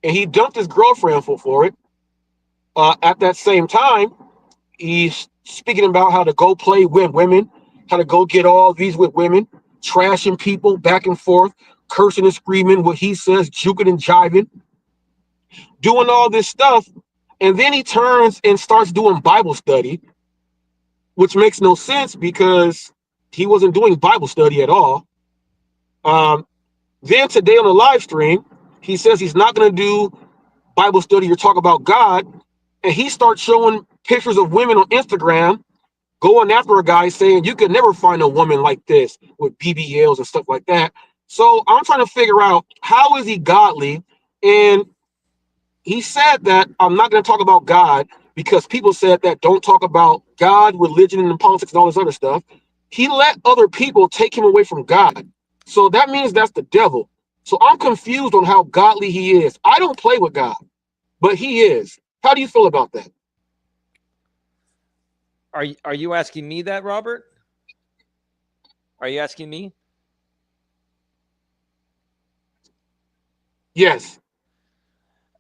and he dumped his girlfriend for it. At that same time, he's speaking about how to go play with women, how to go get all these with women, trashing people back and forth, cursing and screaming what he says, juking and jiving, doing all this stuff. And then he turns and starts doing Bible study, which makes no sense because he wasn't doing Bible study at all. Then today on the live stream, he says he's not going to do Bible study or talk about God. And he starts showing pictures of women on Instagram going after a guy saying you could never find a woman like this with BBLs and stuff like that. So I'm trying to figure out, how is he godly? And he said that I'm not going to talk about God because people said that don't talk about God, religion, and politics and all this other stuff. He let other people take him away from God. So that means that's the devil. So I'm confused on how godly he is. I don't play with God, but he is. How do you feel about that? Are you asking me that, Robert? Are you asking me? Yes.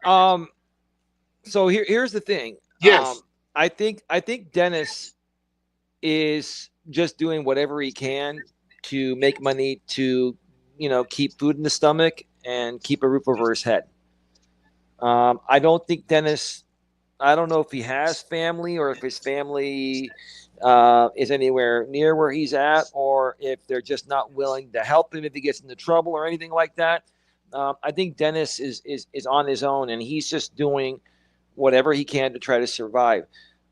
So here's the thing. Yes. I think Dennis is just doing whatever he can to make money to, keep food in the stomach and keep a roof over his head. I don't think Dennis, I don't know if he has family or if his family is anywhere near where he's at, or if they're just not willing to help him if he gets into trouble or anything like that. I think Dennis is on his own, and he's just doing whatever he can to try to survive.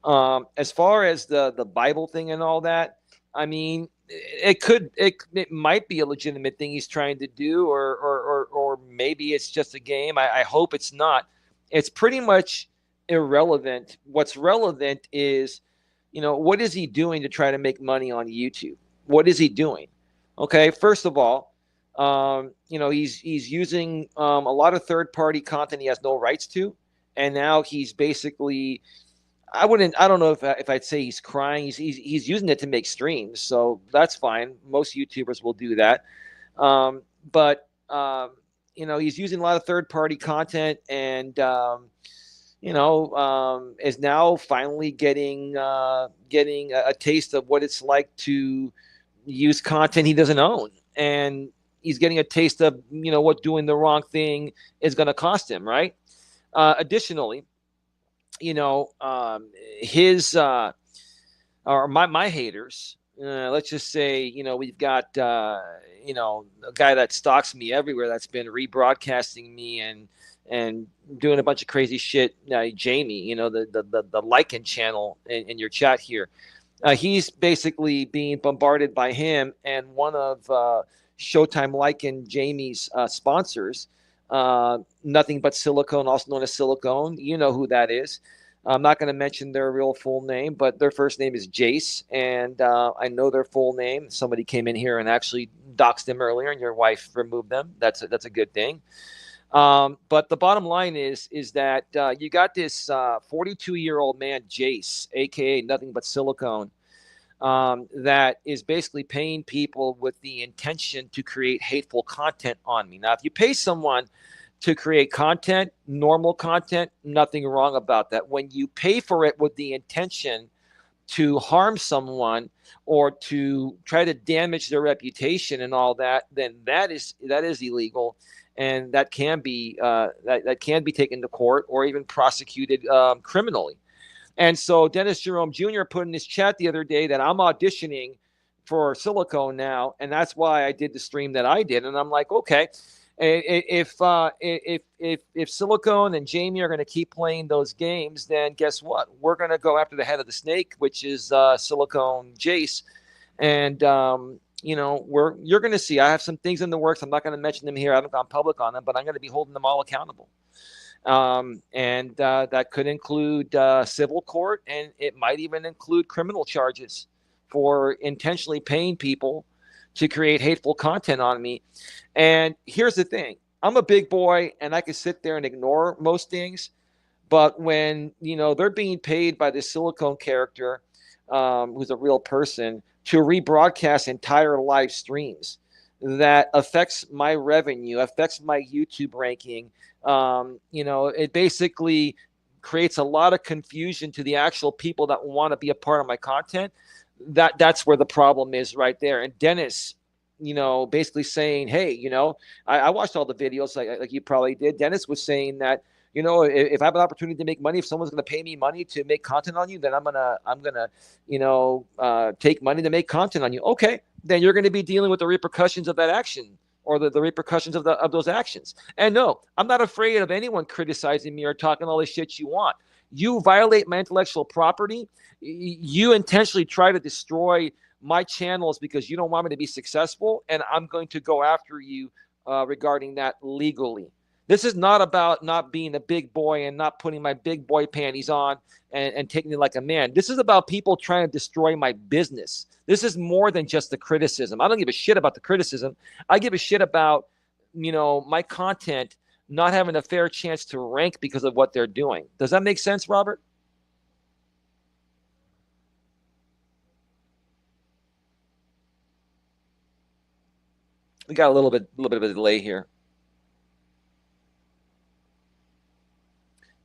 As far as the Bible thing and all that, I mean, it might be a legitimate thing he's trying to do, or maybe it's just a game. I hope it's not. It's pretty much irrelevant. What's relevant is, what is he doing to try to make money on YouTube? What is he doing? Okay, first of all, he's using a lot of third-party content he has no rights to, and now he's basically, I don't know if I'd say he's crying. He's using it to make streams, so that's fine. Most YouTubers will do that, but he's using a lot of third-party content, and is now finally getting a taste of what it's like to use content he doesn't own, and he's getting a taste of what doing the wrong thing is going to cost him, right? Additionally, his or my haters, let's just say, we've got a guy that stalks me everywhere that's been rebroadcasting me and doing a bunch of crazy shit. Jamie, the Lycan channel in your chat here, he's basically being bombarded by him and one of Showtime Lycan Jamie's sponsors, Nothing But Silicone, also known as Silicone. You know who that is. I'm not going to mention their real full name, but their first name is Jace, and I know their full name. Somebody came in here and actually doxed them earlier, and your wife removed them. That's a good thing. But the bottom line is that you got this 42-year-old man, Jace, aka Nothing But Silicone, that is basically paying people with the intention to create hateful content on me. Now, if you pay someone to create content, normal content, nothing wrong about that. When you pay for it with the intention to harm someone or to try to damage their reputation and all that, then that is illegal, and that can be that can be taken to court or even prosecuted criminally. And so Dennis Jerome Jr. put in his chat the other day that I'm auditioning for Silicone now, and that's why I did the stream that I did. And I'm like, okay, if Silicone and Jamie are going to keep playing those games, then guess what? We're going to go after the head of the snake, which is Silicone Jace, and you're going to see. I have some things in the works. I'm not going to mention them here. I haven't gone public on them, but I'm going to be holding them all accountable. And that could include civil court, and it might even include criminal charges for intentionally paying people to create hateful content on me. And here's the thing. I'm a big boy, and I can sit there and ignore most things. But when, they're being paid by this Silicone character, who's a real person, to rebroadcast entire live streams, that affects my revenue, affects my YouTube ranking. It basically creates a lot of confusion to the actual people that want to be a part of my content. That's where the problem is right there. And Dennis, basically saying, hey, I watched all the videos like you probably did. Dennis was saying that, if I have an opportunity to make money, if someone's going to pay me money to make content on you, then I'm gonna take money to make content on you. Okay, then you're going to be dealing with the repercussions of that action, or the repercussions of those actions. And no, I'm not afraid of anyone criticizing me or talking all the shit you want. You violate my intellectual property. You intentionally try to destroy my channels because you don't want me to be successful, and I'm going to go after you regarding that legally. This is not about not being a big boy and not putting my big boy panties on and taking it like a man. This is about people trying to destroy my business. This is more than just the criticism. I don't give a shit about the criticism. I give a shit about, my content not having a fair chance to rank because of what they're doing. Does that make sense, Robert? We got a little bit of a delay here.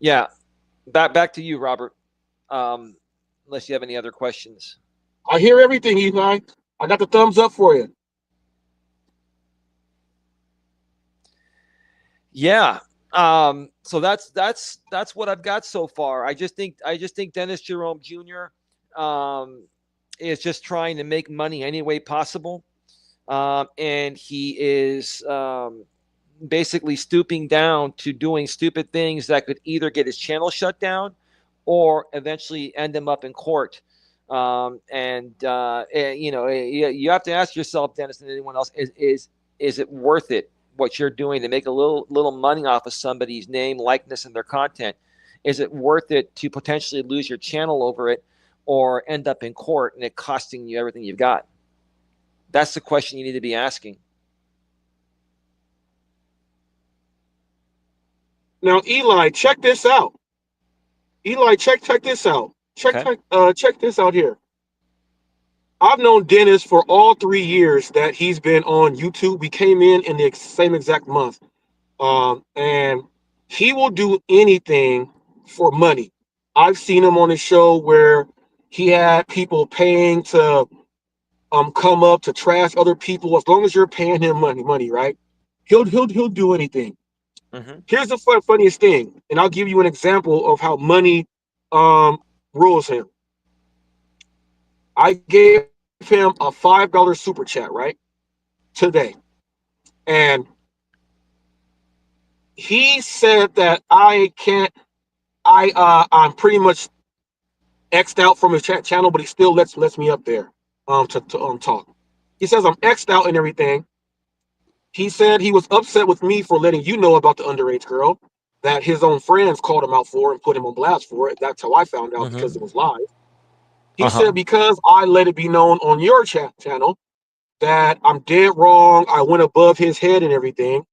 Yeah, back to you, Robert. Unless you have any other questions. I hear everything, Eli. I got the thumbs up for you. Yeah. So that's what I've got so far. I just think Dennis Jerome Jr. Is just trying to make money any way possible. And he is basically stooping down to doing stupid things that could either get his channel shut down or eventually end him up in court. You have to ask yourself, Dennis, and anyone else, is it worth it, what you're doing to make a little money off of somebody's name, likeness, and their content? Is it worth it to potentially lose your channel over it or end up in court and it costing you everything you've got? That's the question you need to be asking. Now, Eli, check this out. Eli, check this out. Check this out here. I've known Dennis for all 3 years that he's been on YouTube. We came in the same exact month. And he will do anything for money. I've seen him on a show where he had people paying to come up to trash other people. As long as you're paying him money, right? He'll do anything. Mm-hmm. Here's the funniest thing, and I'll give you an example of how money rules him. I gave him a $5 super chat, right, today, and he said that I'm pretty much X'd out from his channel, but he still lets me up there to talk. He says I'm X'd out and everything. He said he was upset with me for letting you know about the underage girl, that his own friends called him out for and put him on blast for it. That's how I found out because it was live. He said, because I let it be known on your channel that I'm dead wrong. I went above his head and everything.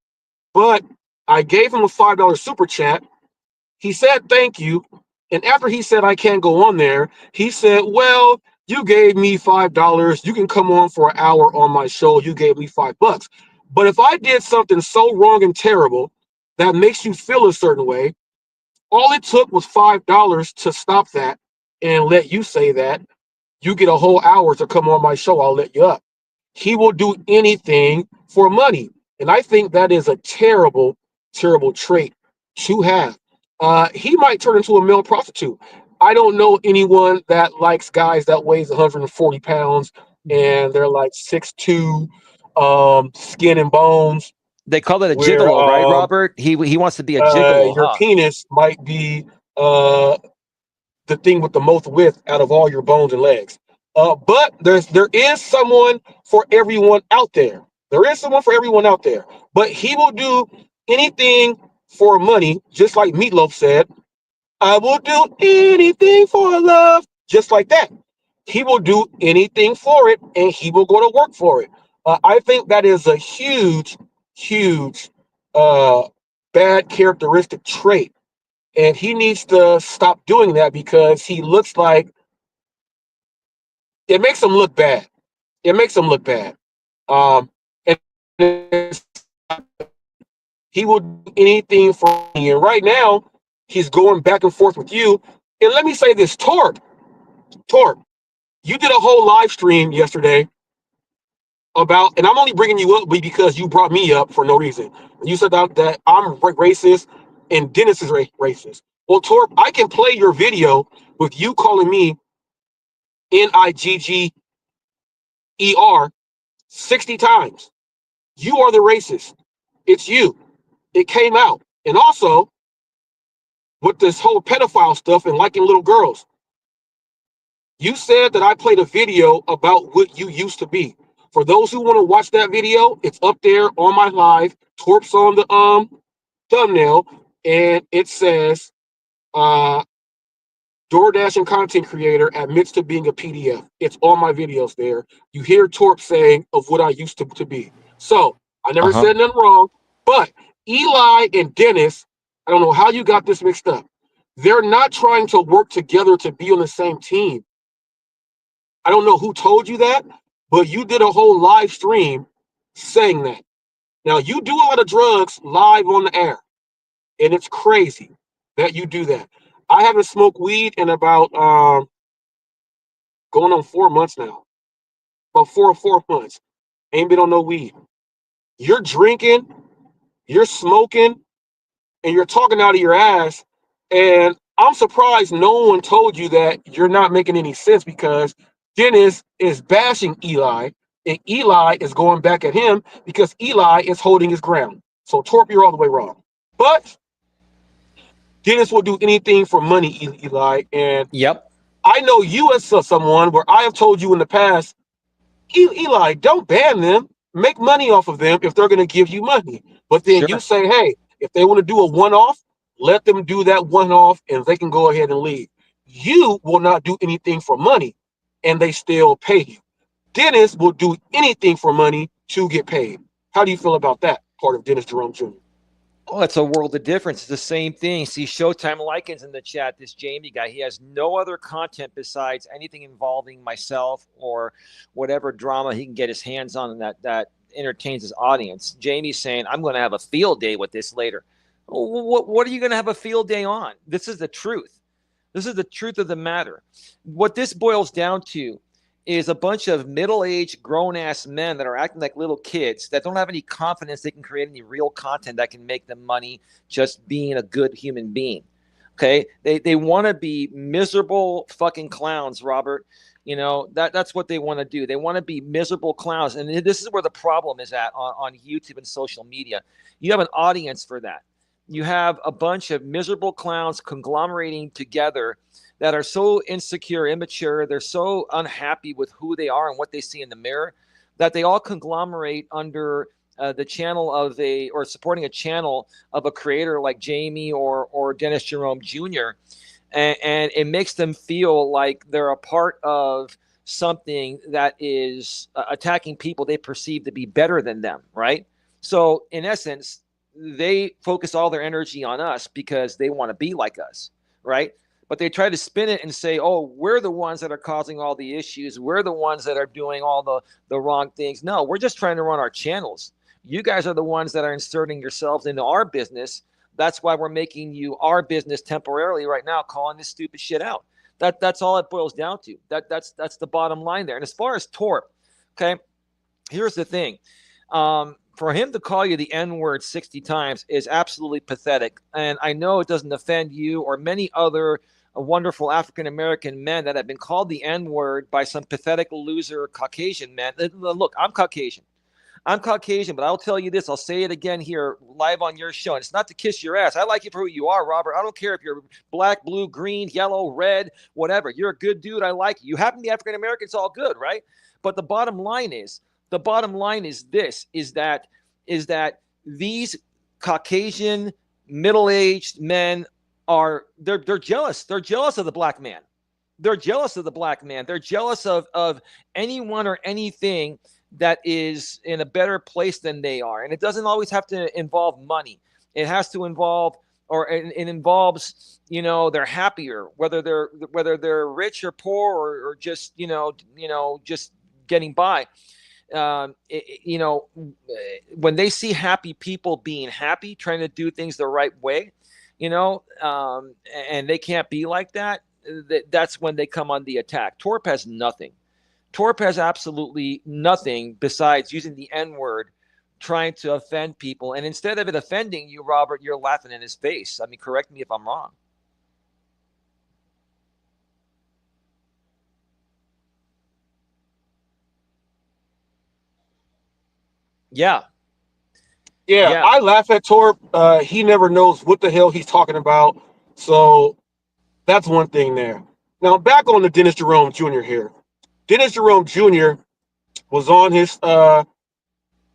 But I gave him a $5 super chat. He said, thank you. And after he said, I can't go on there, he said, well, you gave me $5. You can come on for an hour on my show. You gave me $5. But if I did something so wrong and terrible that makes you feel a certain way, all it took was $5 to stop that and let you say that. You get a whole hour to come on my show. I'll let you up. He will do anything for money. And I think that is a terrible, terrible trait to have. He might turn into a male prostitute. I don't know anyone that likes guys that weighs 140 pounds and they're like 6'2", skin and bones. They call it a Where gigolo, right, Robert? He wants to be a gigolo, your penis might be the thing with the most width out of all your bones and legs. But there is someone for everyone out there. There is someone for everyone out there. But he will do anything for money, just like Meatloaf said. I will do anything for love, just like that. He will do anything for it, and he will go to work for it. I think that is a huge, huge bad characteristic trait. And he needs to stop doing that because he looks like it makes him look bad. It makes him look bad. And he will do anything for me. And right now, he's going back and forth with you. And let me say this, Torp, you did a whole live stream yesterday about, and I'm only bringing you up because you brought me up for no reason. You said that I'm racist and Dennis is racist. Well, Torp, I can play your video with you calling me Nigger 60 times. You are the racist. It's you. It came out. And also, with this whole pedophile stuff and liking little girls, you said that I played a video about what you used to be. For those who want to watch that video, it's up there on my live. Torp's on the thumbnail, and it says DoorDash and content creator admits to being a PDF. It's on my videos there. You hear Torp saying of what I used to be. So I never said nothing wrong, but Eli and Dennis, I don't know how you got this mixed up. They're not trying to work together to be on the same team. I don't know who told you that, but you did a whole live stream saying that. Now, you do a lot of drugs live on the air, and it's crazy that you do that. I haven't smoked weed in about going on 4 months now. About 4 months. Ain't been on no weed. You're drinking, you're smoking, and you're talking out of your ass. And I'm surprised no one told you that you're not making any sense because Dennis is bashing Eli, and Eli is going back at him because Eli is holding his ground. So Torp, you're all the way wrong. But Dennis will do anything for money, Eli. And I know you as someone where I have told you in the past, Eli, don't ban them. Make money off of them if they're going to give you money. But then you say, hey, if they want to do a one-off, let them do that one-off and they can go ahead and leave. You will not do anything for money and they still pay you. Dennis will do anything for money to get paid. How do you feel about that part of Dennis Jerome Jr.? Oh, it's a world of difference. It's the same thing. See, Showtime Likens in the chat, this Jamie guy, he has no other content besides anything involving myself or whatever drama he can get his hands on that entertains his audience. Jamie's saying, I'm going to have a field day with this later. What are you going to have a field day on? This is the truth. This is the truth of the matter. What this boils down to is a bunch of middle-aged, grown-ass men that are acting like little kids that don't have any confidence they can create any real content that can make them money just being a good human being. Okay? They want to be miserable fucking clowns, Robert. You know, that's what they want to do. They want to be miserable clowns. And this is where the problem is at on YouTube and social media. You have an audience for that. You have a bunch of miserable clowns conglomerating together that are so insecure, immature, they're so unhappy with who they are and what they see in the mirror that they all conglomerate under the channel of or supporting a channel of a creator like Jamie or Dennis Jerome Jr. And it makes them feel like they're a part of something that is attacking people they perceive to be better than them, right? So in essence, they focus all their energy on us because they want to be like us, right? But they try to spin it and say, oh, we're the ones that are causing all the issues. We're the ones that are doing all the wrong things. No, we're just trying to run our channels. You guys are the ones that are inserting yourselves into our business. That's why we're making you our business temporarily right now, calling this stupid shit out. That's all it boils down to. That's the bottom line there. And as far as Torp, okay, here's the thing. For him to call you the N-word 60 times is absolutely pathetic. And I know it doesn't offend you or many other wonderful African-American men that have been called the N-word by some pathetic loser Caucasian men. Look, I'm Caucasian, but I'll tell you this. I'll say it again here live on your show. And it's not to kiss your ass. I like you for who you are, Robert. I don't care if you're black, blue, green, yellow, red, whatever. You're a good dude. I like you. You happen to be African-American. It's all good, right? But the bottom line is this, is that these Caucasian middle-aged men they're jealous. They're jealous of the black man. They're jealous of the black man. They're jealous of anyone or anything that is in a better place than they are. And it doesn't always have to involve money. It has to involve, or it involves, they're happier, whether they're rich or poor or just, just getting by. When they see happy people being happy, trying to do things the right way, and they can't be like that, that's when they come on the attack. Torp has nothing. Torp has absolutely nothing besides using the N-word, trying to offend people. And instead of it offending you, Robert, you're laughing in his face. I mean, correct me if I'm wrong. Yeah. Yeah, I laugh at Torp. He never knows what the hell he's talking about. So that's one thing there. Now, back on the Dennis Jerome Jr. here. Dennis Jerome Jr. was on his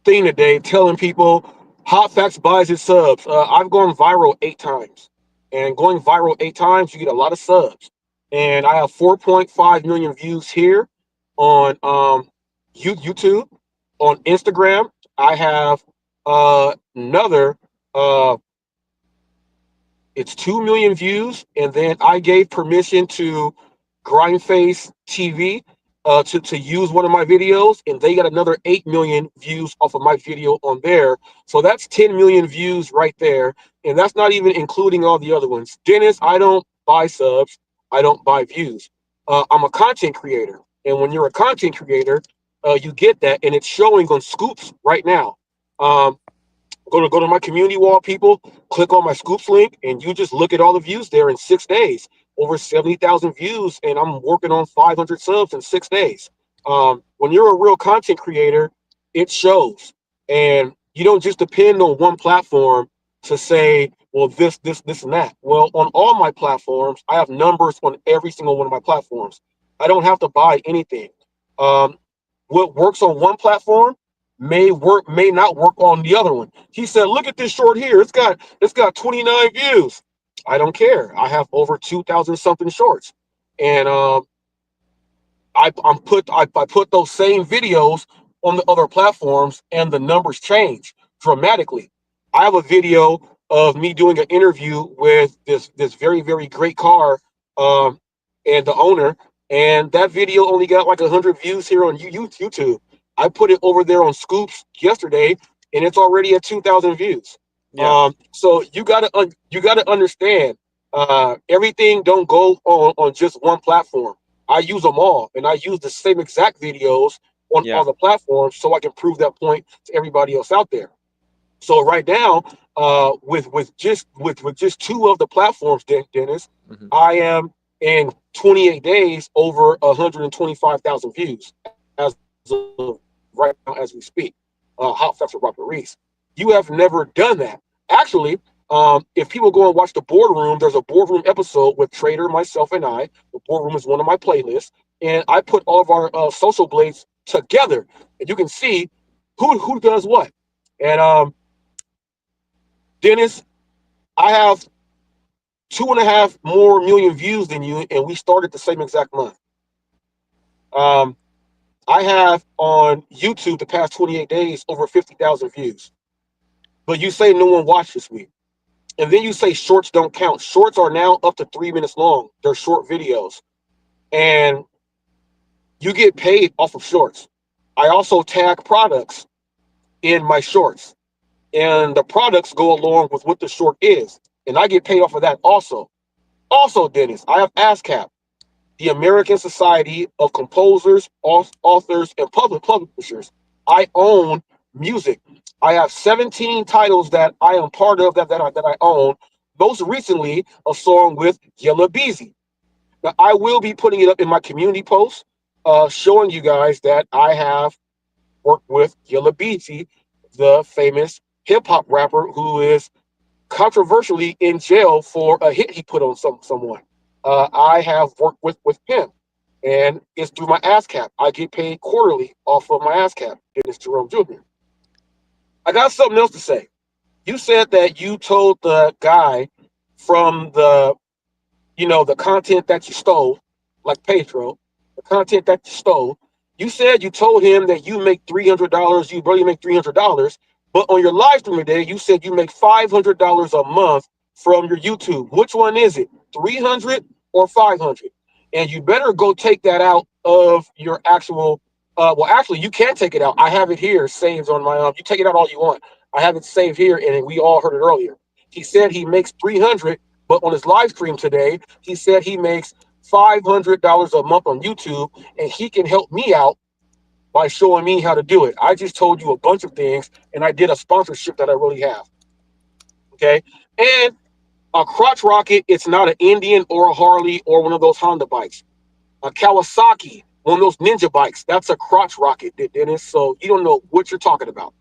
thing today telling people HotFacts buys his subs. I've gone viral 8 times. And going viral 8 times, you get a lot of subs. And I have 4.5 million views here on YouTube. On Instagram, I have another it's 2 million views, and then I gave permission to Grindface TV to use one of my videos, and they got another 8 million views off of my video on there. So that's 10 million views right there, and that's not even including all the other ones. Dennis, I don't buy subs, I don't buy views. I'm a content creator, and when you're a content creator, you get that, and it's showing on Scoops right now. Go to my community wall, people. Click on my Scoops link, and you just look at all the views there in 6 days. Over 70,000 views, and I'm working on 500 subs in 6 days. When you're a real content creator, it shows, and you don't just depend on one platform to say, well, this, and that. Well, on all my platforms, I have numbers on every single one of my platforms. I don't have to buy anything. What works on one platform may not work on the other one. He said, look at this short here. It's got 29 views. I don't care. I have over 2,000 something shorts. And I put those same videos on the other platforms, and the numbers change dramatically. I have a video of me doing an interview with this very, very great car and the owner, and that video only got like 100 views here on YouTube. I put it over there on Scoops yesterday, and it's already at 2,000 views. Yeah. So you gotta understand, everything don't go on just one platform. I use them all, and I use the same exact videos on all the platforms, so I can prove that point to everybody else out there. So right now, with just 2 of the platforms, Dennis, I am in 28 days over 125,000 views as of right now as we speak. HotFacts with Robert Reese. You have never done that. Actually, if people go and watch the boardroom, there's a boardroom episode with Trader, myself, and I. The boardroom is one of my playlists, and I put all of our social blades together, and you can see who does what. And Dennis, I have 2.5 more million views than you, and we started the same exact month. I have on YouTube the past 28 days over 50,000 views. But you say no one watches me. And then you say shorts don't count. Shorts are now up to 3 minutes long. They're short videos. And you get paid off of shorts. I also tag products in my shorts. And the products go along with what the short is. And I get paid off of that also. Also, Dennis, I have ASCAP, the American Society of Composers, Authors, and Publishers. I own music. I have 17 titles that I am part of that I own. Most recently, a song with Yella Beezy. Now, I will be putting it up in my community post, showing you guys that I have worked with Yella Beezy, the famous hip hop rapper who is controversially in jail for a hit he put on someone. I have worked with him, and it's through my ASCAP. I get paid quarterly off of my ASCAP. It's Jerome Jr. I got something else to say. You said that you told the guy from the content that you stole, like Pedro, the content that you stole. You said you told him that you make $300. You barely make $300, but on your live stream today, you said you make $500 a month from your YouTube. Which one is it? 300 or 500? And you better go take that out of your actual. Well, actually, you can take it out. I have it here saved on my. You take it out all you want. I have it saved here, and we all heard it earlier. He said he makes 300, but on his live stream today, he said he makes $500 a month on YouTube, and he can help me out by showing me how to do it. I just told you a bunch of things, and I did a sponsorship that I really have. Okay, and a crotch rocket, it's not an Indian or a Harley or one of those Honda bikes. A Kawasaki, one of those ninja bikes, that's a crotch rocket, Dennis. So you don't know what you're talking about.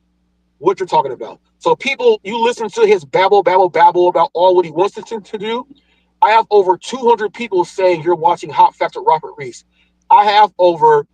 What you're talking about. So people, you listen to his babble about all what he wants to do. I have over 200 people saying you're watching HotFacts with Robert Reese. I have over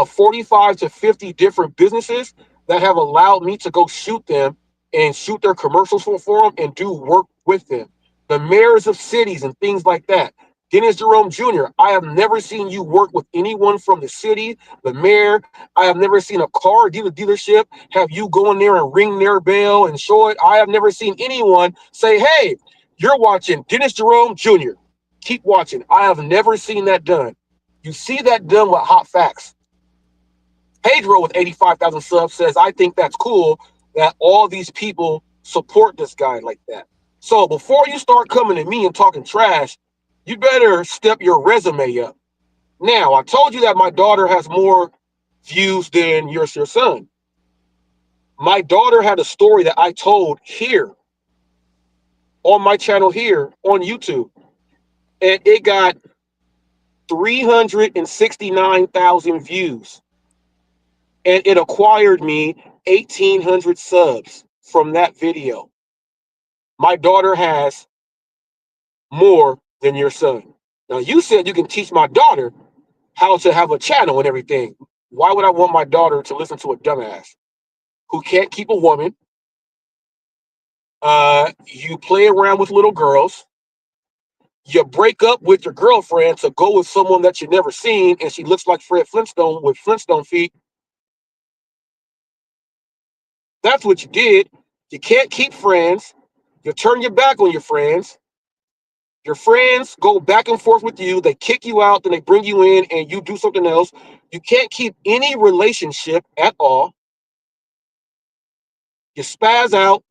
45 to 50 different businesses that have allowed me to go shoot them and shoot their commercials for them and do work with them. The mayors of cities and things like that. Dennis Jerome Jr., I have never seen you work with anyone from the city, the mayor. I have never seen a car dealership have you go in there and ring their bell and show it. I have never seen anyone say, hey, you're watching Dennis Jerome Jr. Keep watching. I have never seen that done. You see that done with HotFacts. Pedro with 85,000 subs says, I think that's cool that all these people support this guy like that. So before you start coming to me and talking trash, you better step your resume up. Now, I told you that my daughter has more views than your son. My daughter had a story that I told here on my channel here on YouTube, and it got 369,000 views, and it acquired me 1,800 subs from that video. My daughter has more than your son. Now, you said you can teach my daughter how to have a channel and everything. Why would I want my daughter to listen to a dumbass who can't keep a woman? You play around with little girls. You break up with your girlfriend to go with someone that you've never seen, and she looks like Fred Flintstone with Flintstone feet. That's what you did. You can't keep friends. You turn your back on your friends. Your friends go back and forth with you. They kick you out, then they bring you in, and you do something else. You can't keep any relationship at all. You spaz out.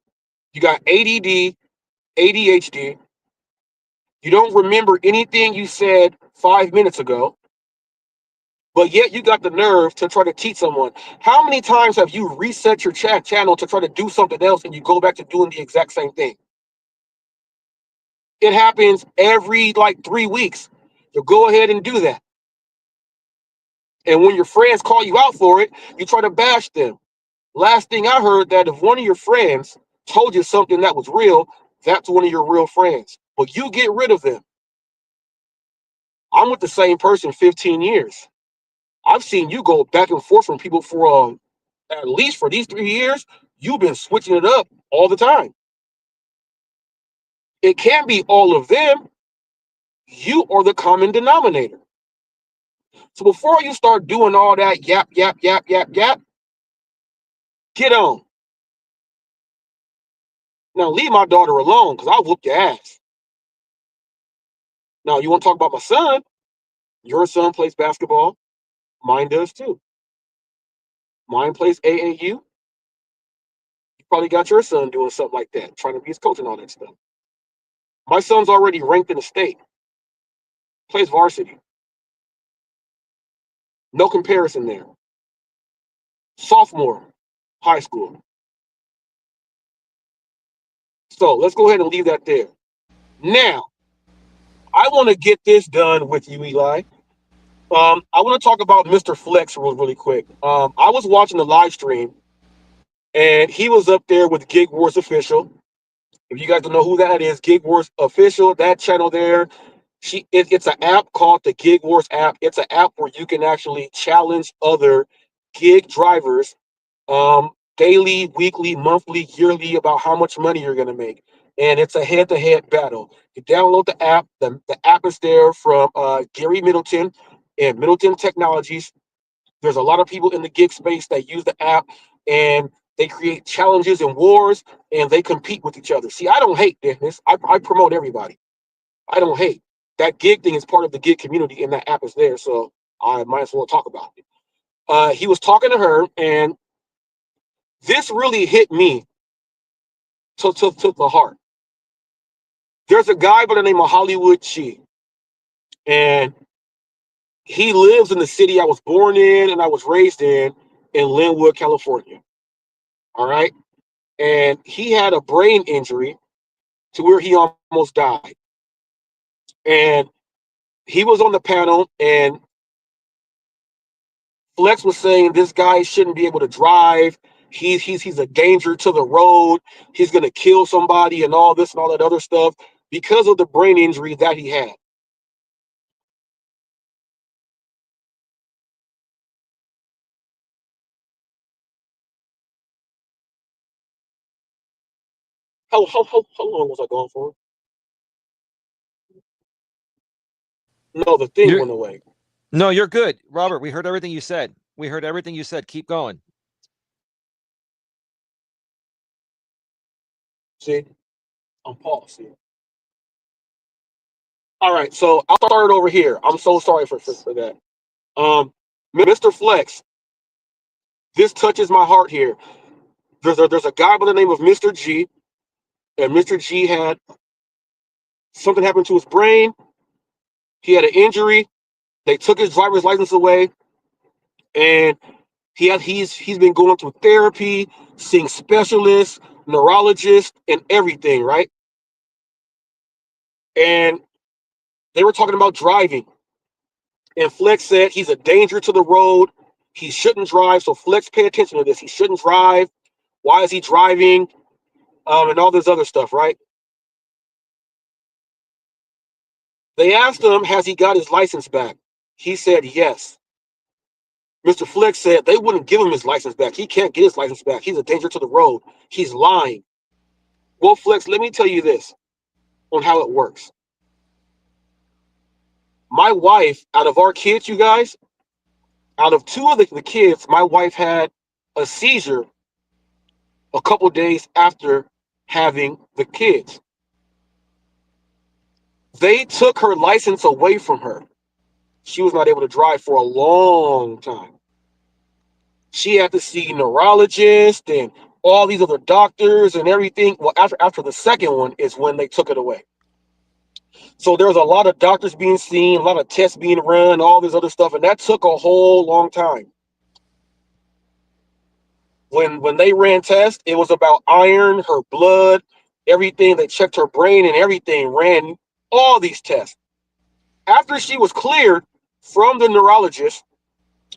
You got ADD, ADHD. You don't remember anything you said 5 minutes ago, but yet you got the nerve to try to teach someone. How many times have you reset your channel to try to do something else and you go back to doing the exact same thing? It happens every 3 weeks. You go ahead and do that. And when your friends call you out for it, you try to bash them. Last thing I heard, that if one of your friends told you something that was real, that's one of your real friends. But you get rid of them. I'm with the same person 15 years. I've seen you go back and forth from people for at least for these 3 years, You've been switching it up all the time. It can't be all of them. You are the common denominator. So before you start doing all that yap, get on. Now leave my daughter alone because I'll whoop your ass. Now you want to talk about my son? Your son plays basketball. Mine does too. Mine plays AAU. You probably got your son doing something like that, trying to be his coach and all that stuff. My son's already ranked in the state. Plays varsity. No comparison there. Sophomore, high school. So let's go ahead and leave that there. Now, I want to get this done with you, Eli. I want to talk about Mr. Flex really quick. I was watching the live stream, and he was up there with Gig Wars Official. If you guys don't know who that is, Gig Wars Official, that channel there, it's an app called the Gig Wars app. It's an app where you can actually challenge other gig drivers daily, weekly, monthly, yearly about how much money you're going to make. And it's a head-to-head battle. You download the app. The app is there from Gary Middleton and Middleton Technologies. There's a lot of people in the gig space that use the app, and they create challenges and wars, and they compete with each other. See, I don't hate this. I promote everybody. I don't hate. That gig thing is part of the gig community, and that app is there, so I might as well talk about it. He was talking to her, and this really hit me to the heart. There's a guy by the name of Hollywood Chi, and he lives in the city I was born in and I was raised in Linwood, California. All right? And he had a brain injury to where he almost died. And he was on the panel, and Flex was saying this guy shouldn't be able to drive. He's a danger to the road. He's going to kill somebody and all this and all that other stuff because of the brain injury that he had. How long was I going for? No, the thing went away. No, you're good, Robert. We heard everything you said. Keep going. See, I'm paused. See. All right, so I'll start over here. I'm so sorry for that. Mr. Flex, this touches my heart here. There's a guy by the name of Mr. G, and Mr. G had something happen to his brain. He had an injury. They took his driver's license away, and he's been going through therapy, seeing specialists, neurologists, and everything, right? And they were talking about driving. And Flex said he's a danger to the road. He shouldn't drive. So Flex, pay attention to this. He shouldn't drive. Why is he driving? And all this other stuff, right? They asked him, has he got his license back? He said yes. Mr. Flex said they wouldn't give him his license back. He can't get his license back. He's a danger to the road. He's lying. Well, Flex, let me tell you this on how it works. My wife, out of our kids, you guys, out of two of the kids, my wife had a seizure a couple days after having the kids. They took her license away from her. She was not able to drive for a long time. She had to see neurologists and all these other doctors and everything. Well, after the second one is when they took it away. So there was a lot of doctors being seen, a lot of tests being run, all this other stuff, and that took a whole long time. When they ran tests, it was about iron, her blood, everything. They checked her brain and everything, ran all these tests. After she was cleared from the neurologist,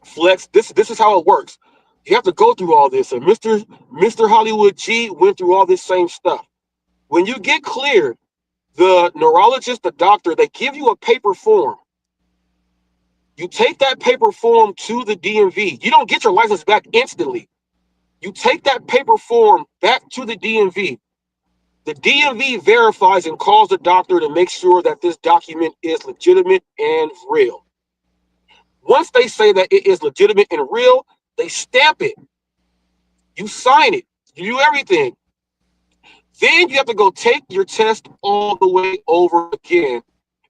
Flex, this is how it works. You have to go through all this. And Mr. Hollywood G went through all this same stuff. When you get cleared, the neurologist, the doctor, they give you a paper form. You take that paper form to the DMV. You don't get your license back instantly. You take that paper form back to the DMV. The DMV verifies and calls the doctor to make sure that this document is legitimate and real. Once they say that it is legitimate and real, they stamp it. You sign it. You do everything. Then you have to go take your test all the way over again.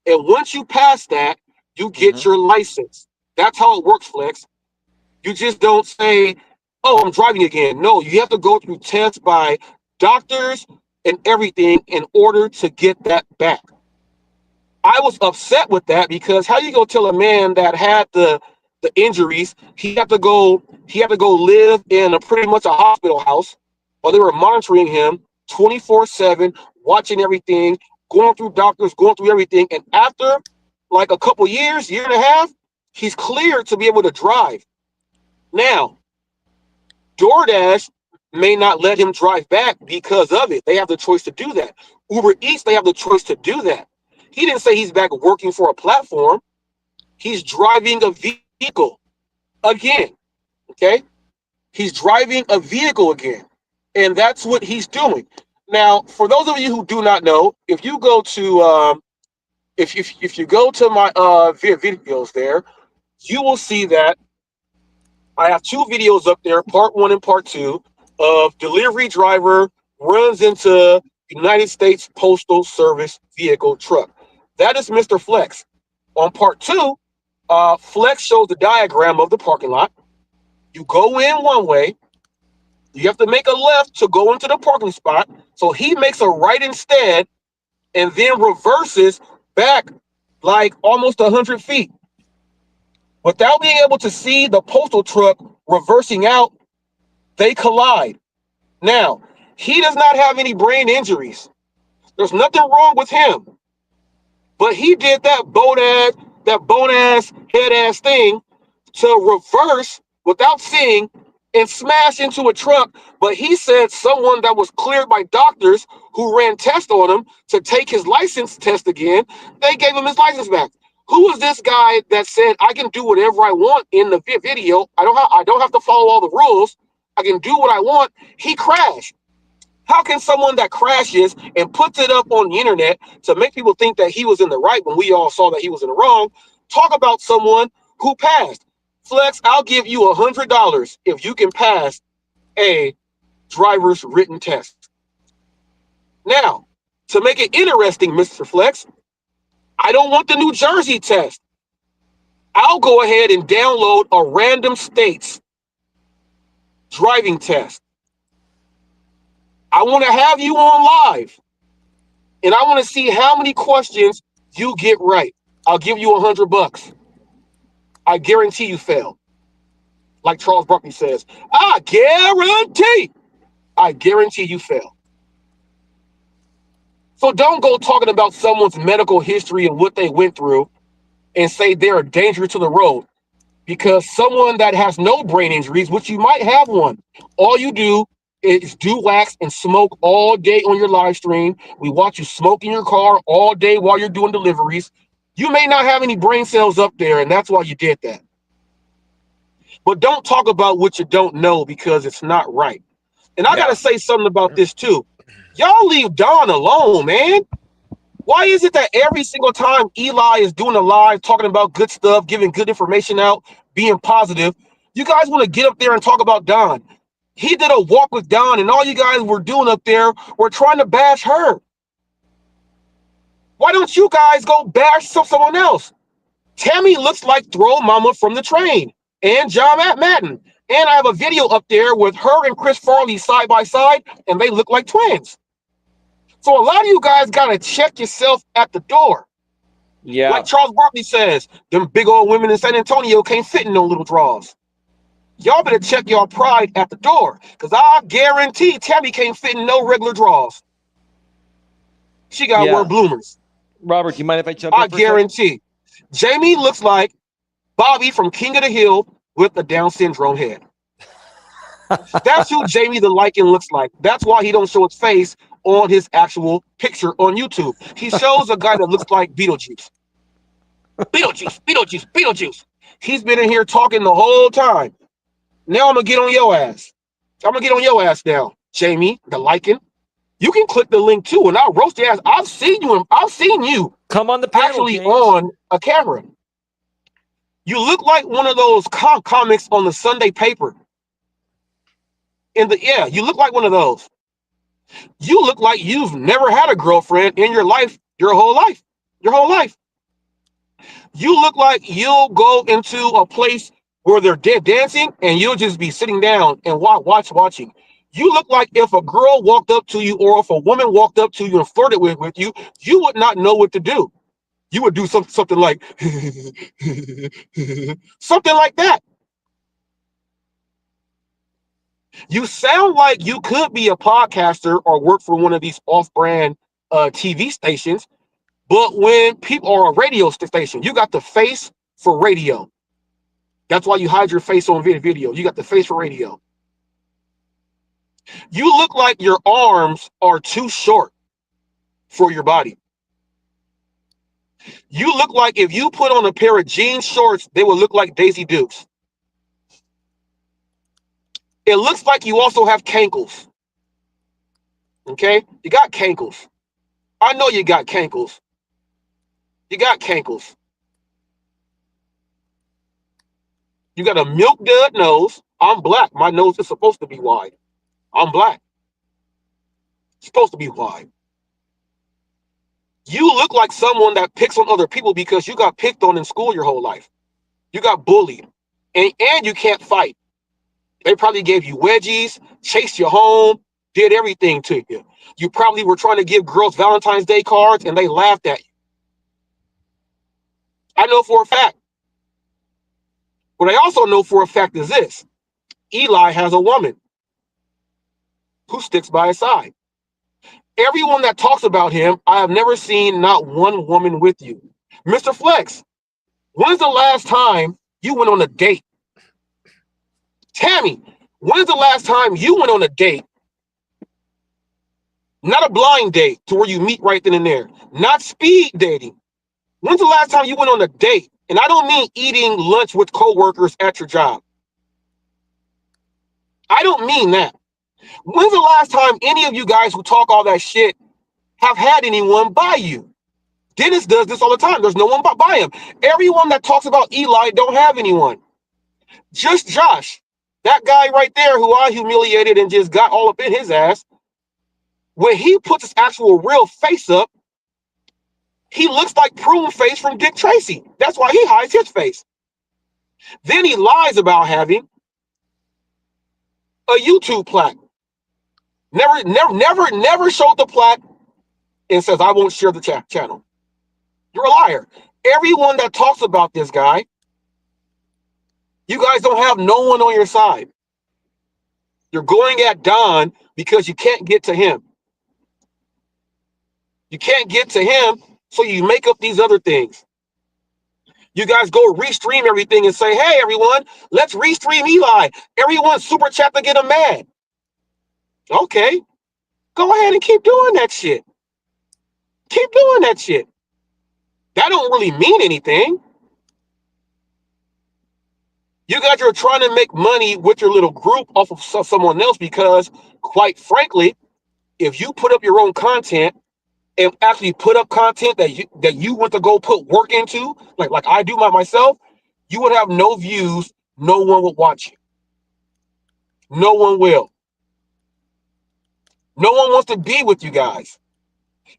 And once you pass that, you get your license. That's how it works, Flex. You just don't say, oh, I'm driving again. No, you have to go through tests by doctors and everything in order to get that back. I was upset with that because how you go tell a man that had the injuries, he had to go live in pretty much a hospital house while they were monitoring him 24/7, watching everything, going through doctors, going through everything. And after like a couple years, year and a half, he's cleared to be able to drive. Now, DoorDash may not let him drive back because of it. They have the choice to do that. Uber Eats, they have the choice to do that. He didn't say he's back working for a platform. He's driving a vehicle again. Okay? He's driving a vehicle again. And that's what he's doing. Now, for those of you who do not know, if you go to if you go to my videos there, you will see that I have two videos up there, part 1 and part 2, of delivery driver runs into United States Postal Service vehicle truck. That is Mr. Flex. On part 2, Flex shows the diagram of the parking lot. You go in one way. You have to make a left to go into the parking spot. So he makes a right instead and then reverses back like almost 100 feet. Without being able to see the postal truck reversing out, they collide. Now, he does not have any brain injuries. There's nothing wrong with him. But he did that bone ass, head ass thing to reverse without seeing and smash into a truck. But he said someone that was cleared by doctors who ran tests on him to take his license test again, they gave him his license back. Who is this guy that said I can do whatever I want in the video? I don't have to follow all the rules. I can do what I want. He crashed. How can someone that crashes and puts it up on the internet to make people think that he was in the right when we all saw that he was in the wrong, talk about someone who passed? Flex, I'll give you $100 if you can pass a driver's written test. Now, to make it interesting, Mr. Flex, I don't want the New Jersey test. I'll go ahead and download a random state's driving test. I want to have you on live, and I want to see how many questions you get right. I'll give you $100. I guarantee you fail. Like Charles Barkley says, I guarantee you fail. So don't go talking about someone's medical history and what they went through and say they're a danger to the road. Because someone that has no brain injuries, which you might have one, all you do is do wax and smoke all day on your live stream. We watch you smoke in your car all day while you're doing deliveries. You may not have any brain cells up there, and that's why you did that. But don't talk about what you don't know because it's not right. And I got to say something about this too. Y'all leave Don alone, man. Why is it that every single time Eli is doing a live, talking about good stuff, giving good information out, being positive, you guys want to get up there and talk about Don? He did a walk with Don, and all you guys were doing up there were trying to bash her. Why don't you guys go bash someone else? Tammy looks like Throw Mama from the Train and John Madden. And I have a video up there with her and Chris Farley side by side, and they look like twins. So a lot of you guys got to check yourself at the door. Yeah. Like Charles Barkley says, them big old women in San Antonio can't fit in no little drawers. Y'all better check your pride at the door, because I guarantee Tammy can't fit in no regular drawers. She got to wear bloomers. Robert, do you mind if I jump in? I guarantee. Jamie looks like Bobby from King of the Hill with the Down syndrome head. That's who Jamie the Lycan looks like. That's why he don't show his face on his actual picture on YouTube. He shows a guy that looks like Beetlejuice. Beetlejuice. He's been in here talking the whole time. Now I'm going to get on your ass. I'm gonna get on your ass now, Jamie, the liking. You can click the link too, and I'll roast your ass. I've seen you Come on the panel, actually James. on a camera. You look like one of those comics on the Sunday paper. You look like one of those. You look like you've never had a girlfriend in your life, your whole life. You look like you'll go into a place where they're dead dancing and you'll just be sitting down and watching. You look like if a girl walked up to you or if a woman walked up to you and flirted with you, you would not know what to do. You would do something like something like that. You sound like you could be a podcaster or work for one of these off-brand TV stations, but when people are a radio station, you got the face for radio. That's why you hide your face on video. You got the face for radio. You look like your arms are too short for your body. You look like if you put on a pair of jean shorts, they would look like Daisy Dukes. It looks like you also have cankles. Okay? You got cankles. I know you got cankles. You got cankles. You got a milk dud nose. I'm black. My nose is supposed to be wide. I'm black. It's supposed to be wide. You look like someone that picks on other people because you got picked on in school your whole life. You got bullied. And you can't fight. They probably gave you wedgies, chased you home, did everything to you. You probably were trying to give girls Valentine's Day cards and they laughed at you. I know for a fact. What I also know for a fact is this. Eli has a woman who sticks by his side. Everyone that talks about him, I have never seen not one woman with you. Mr. Flex, when's the last time you went on a date? Tammy, when's the last time you went on a date? Not a blind date to where you meet right then and there. Not speed dating. When's the last time you went on a date? And I don't mean eating lunch with coworkers at your job. I don't mean that. When's the last time any of you guys who talk all that shit have had anyone by you? Dennis does this all the time. There's no one by him. Everyone that talks about Eli don't have anyone. Just Josh, that guy right there who I humiliated and just got all up in his ass. When he puts his actual real face up, he looks like Prune Face from Dick Tracy. That's why he hides his face. Then he lies about having a YouTube plaque. Never showed the plaque and says, I won't share the channel. You're a liar. Everyone that talks about this guy, you guys don't have no one on your side. You're going at Don because you can't get to him. You can't get to him, so you make up these other things. You guys go restream everything and say, hey, everyone, let's restream Eli. Everyone super chat to get him mad. Okay. Go ahead and keep doing that shit. Keep doing that shit. That don't really mean anything. You guys are trying to make money with your little group off of someone else because, quite frankly, if you put up your own content and actually put up content that you want to go put work into, like I do myself, you would have no views. No one would watch you. No one will. No one wants to be with you guys.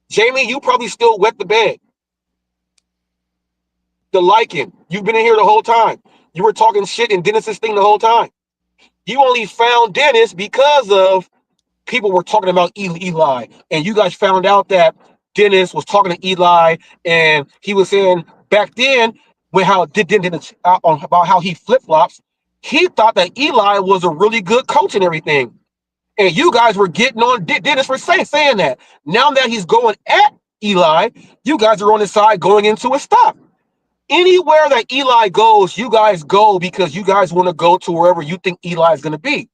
Jamie, you probably still wet the bed. The liking. You've been in here the whole time. You were talking shit in Dennis's thing the whole time. You only found Dennis because of people were talking about Eli. And you guys found out that Dennis was talking to Eli and he was saying back then when about how he flip-flops, he thought that Eli was a really good coach and everything. And you guys were getting on Dennis for saying that. Now that he's going at Eli, you guys are on his side going into a stop. Anywhere that Eli goes, you guys go because you guys want to go to wherever you think Eli is going to be.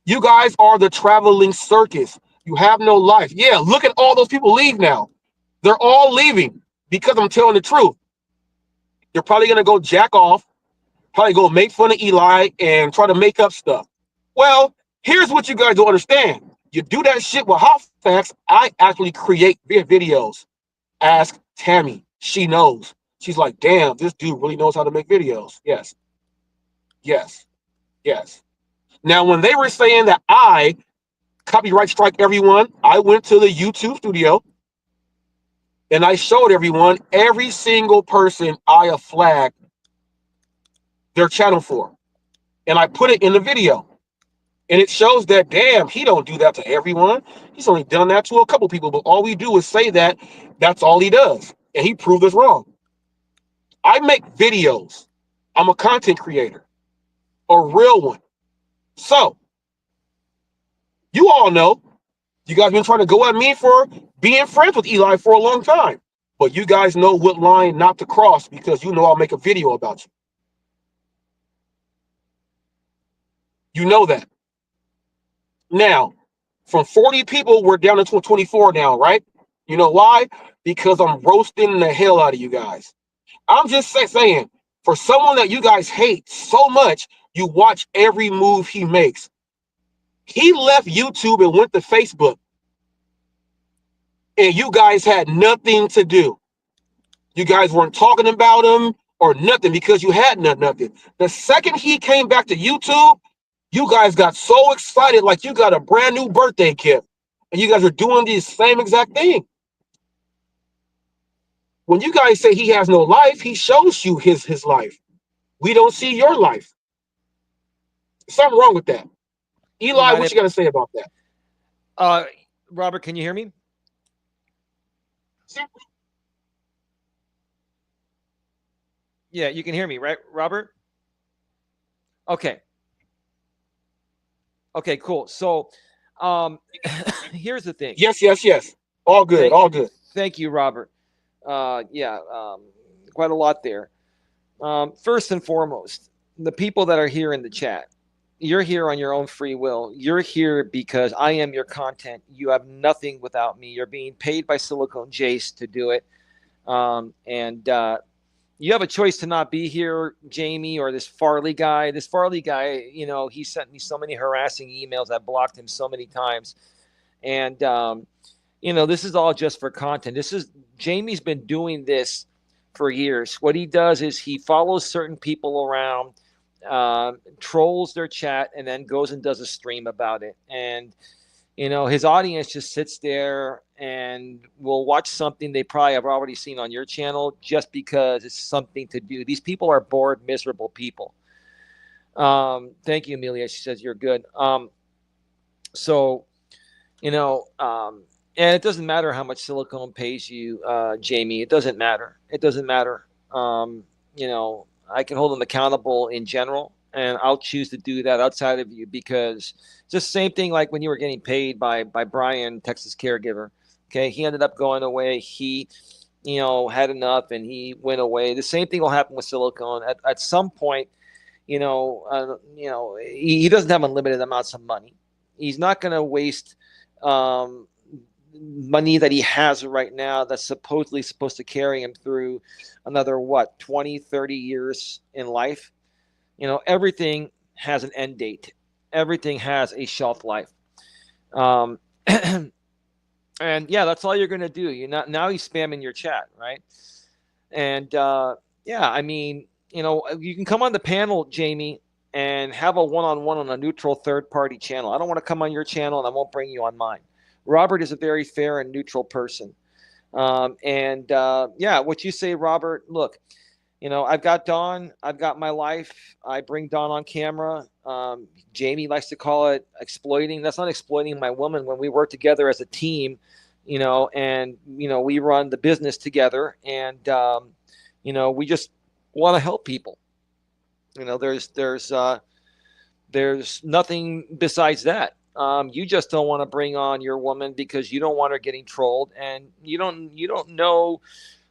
You guys are the traveling circus. You have no life. Yeah, look at all those people leave now. They're all leaving because I'm telling the truth. They're probably going to go jack off, probably go make fun of Eli and try to make up stuff. Well, Here's what you guys don't understand. You do that shit with HotFacts. I actually create videos. Ask Tammy. She knows. She's like, damn, this dude really knows how to make videos. Yes. Yes. Yes. Now, when they were saying that I copyright strike everyone, I went to the YouTube studio and I showed everyone every single person I have flagged their channel for. And I put it in the video. And it shows that, damn, he don't do that to everyone. He's only done that to a couple people. But all we do is say that that's all he does. And he proved us wrong. I make videos. I'm a content creator. A real one. So, you all know, you guys been trying to go at me for being friends with Eli for a long time. But you guys know what line not to cross because you know I'll make a video about you. You know that. Now, from 40 people, we're down to 24 now, right? You know why? Because I'm roasting the hell out of you guys. I'm just saying, for someone that you guys hate so much, you watch every move he makes. He left YouTube and went to Facebook. And you guys had nothing to do. You guys weren't talking about him or nothing because you had nothing. The second he came back to YouTube, you guys got so excited like you got a brand new birthday gift. And you guys are doing the same exact thing. When you guys say he has no life, he shows you his life. We don't see your life. Something wrong with that. Eli, what you got to say about that? Robert, can you hear me? Yeah, you can hear me, right, Robert? Okay. Okay, cool. So, here's the thing. Yes. All good. All good. Thank you, Robert. Quite a lot there. First and foremost, the people that are here in the chat, you're here on your own free will. You're here because I am your content. You have nothing without me. You're being paid by Silicone Jace to do it. You have a choice to not be here, Jamie, or this Farley guy. This Farley guy, you know, he sent me so many harassing emails. I blocked him so many times. And, you know, this is all just for content. Jamie's been doing this for years. What he does is he follows certain people around, trolls their chat, and then goes and does a stream about it. And, you know, his audience just sits there and will watch something they probably have already seen on your channel just because it's something to do. These people are bored, miserable people. Thank you, Amelia. She says you're good. And it doesn't matter how much Silicone pays you, Jamie. It doesn't matter. It doesn't matter. You know, I can hold them accountable in general, and I'll choose to do that outside of you because just same thing like when you were getting paid by Brian, Texas Caregiver. Okay, he ended up going away. He, you know, had enough and he went away. The same thing will happen with Silicone. At some point, he doesn't have unlimited amounts of money. He's not going to waste money that he has right now that's supposedly supposed to carry him through another 20, 30 years in life. You know, everything has an end date. Everything has a shelf life. And yeah, that's all you're going to do. Now he's spamming your chat, right? And I mean, you know, you can come on the panel, Jamie, and have a one-on-one on a neutral third-party channel. I don't want to come on your channel, and I won't bring you on mine. Robert is a very fair and neutral person. What you say, Robert, look, you know, I've got Dawn. I've got my life. I bring Dawn on camera. Jamie likes to call it exploiting. That's not exploiting my woman when we work together as a team, you know, and, you know, we run the business together and, you know, we just want to help people. You know, there's nothing besides that. You just don't want to bring on your woman because you don't want her getting trolled and you don't know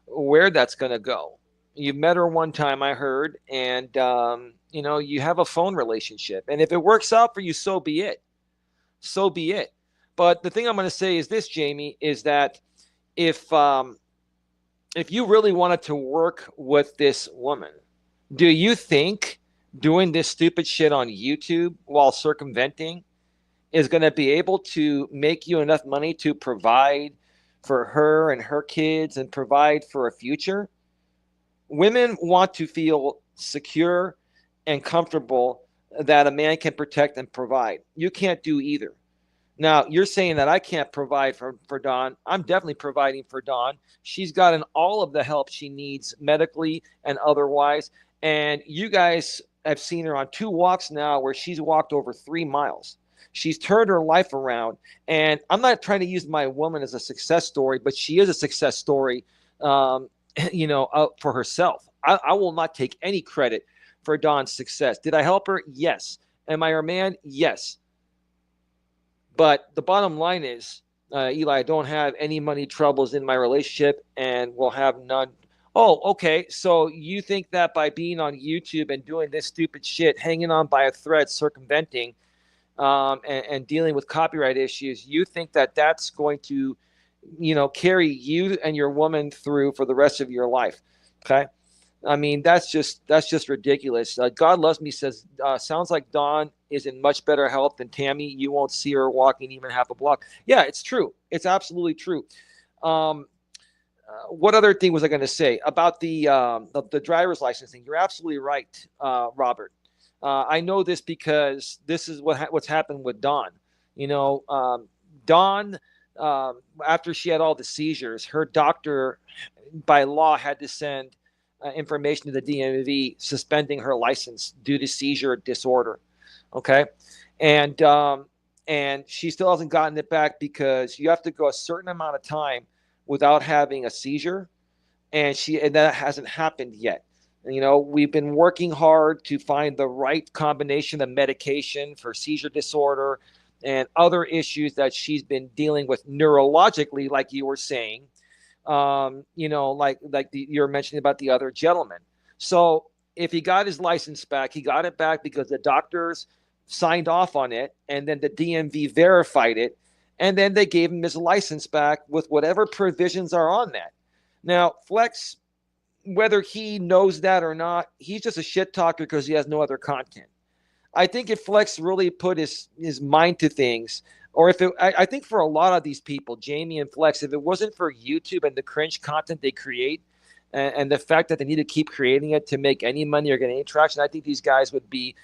where that's going to go. You met her one time, I heard, and, you know, you have a phone relationship. And if it works out for you, so be it. So be it. But the thing I'm going to say is this, Jamie, is that if you really wanted to work with this woman, do you think doing this stupid shit on YouTube while circumventing is going to be able to make you enough money to provide for her and her kids and provide for a future. Women want to feel secure and comfortable that a man can protect and provide. You can't do either. Now, you're saying that I can't provide for Dawn. I'm definitely providing for Dawn. She's gotten all of the help she needs medically and otherwise. And you guys have seen her on 2 walks now where she's walked over 3 miles. She's turned her life around. And I'm not trying to use my woman as a success story, but she is a success story, for herself. I will not take any credit for Dawn's success. Did I help her? Yes. Am I her man? Yes. But the bottom line is, Eli, I don't have any money troubles in my relationship and will have none. Oh, okay. So you think that by being on YouTube and doing this stupid shit, hanging on by a thread, circumventing, and dealing with copyright issues, you think that that's going to, carry you and your woman through for the rest of your life? Okay. I mean, that's just ridiculous. God Loves Me says, sounds like Dawn is in much better health than Tammy. You won't see her walking even half a block. Yeah, it's true. It's absolutely true. What other thing was I going to say about the driver's license thing? You're absolutely right, Robert. I know this because this is what's happened with Dawn. Dawn, after she had all the seizures, her doctor by law had to send information to the DMV suspending her license due to seizure disorder. Okay. And she still hasn't gotten it back because you have to go a certain amount of time without having a seizure. And that hasn't happened yet. We've been working hard to find the right combination of medication for seizure disorder and other issues that she's been dealing with neurologically, like you were saying. You're mentioning about the other gentleman. So if he got his license back, he got it back because the doctors signed off on it, and then the DMV verified it, and then they gave him his license back with whatever provisions are on that. Now, Flex, whether he knows that or not, he's just a shit talker because he has no other content. I think if Flex really put his mind to things, or I think for a lot of these people, Jamie and Flex, if it wasn't for YouTube and the cringe content they create, and the fact that they need to keep creating it to make any money or get any traction, I think these guys would be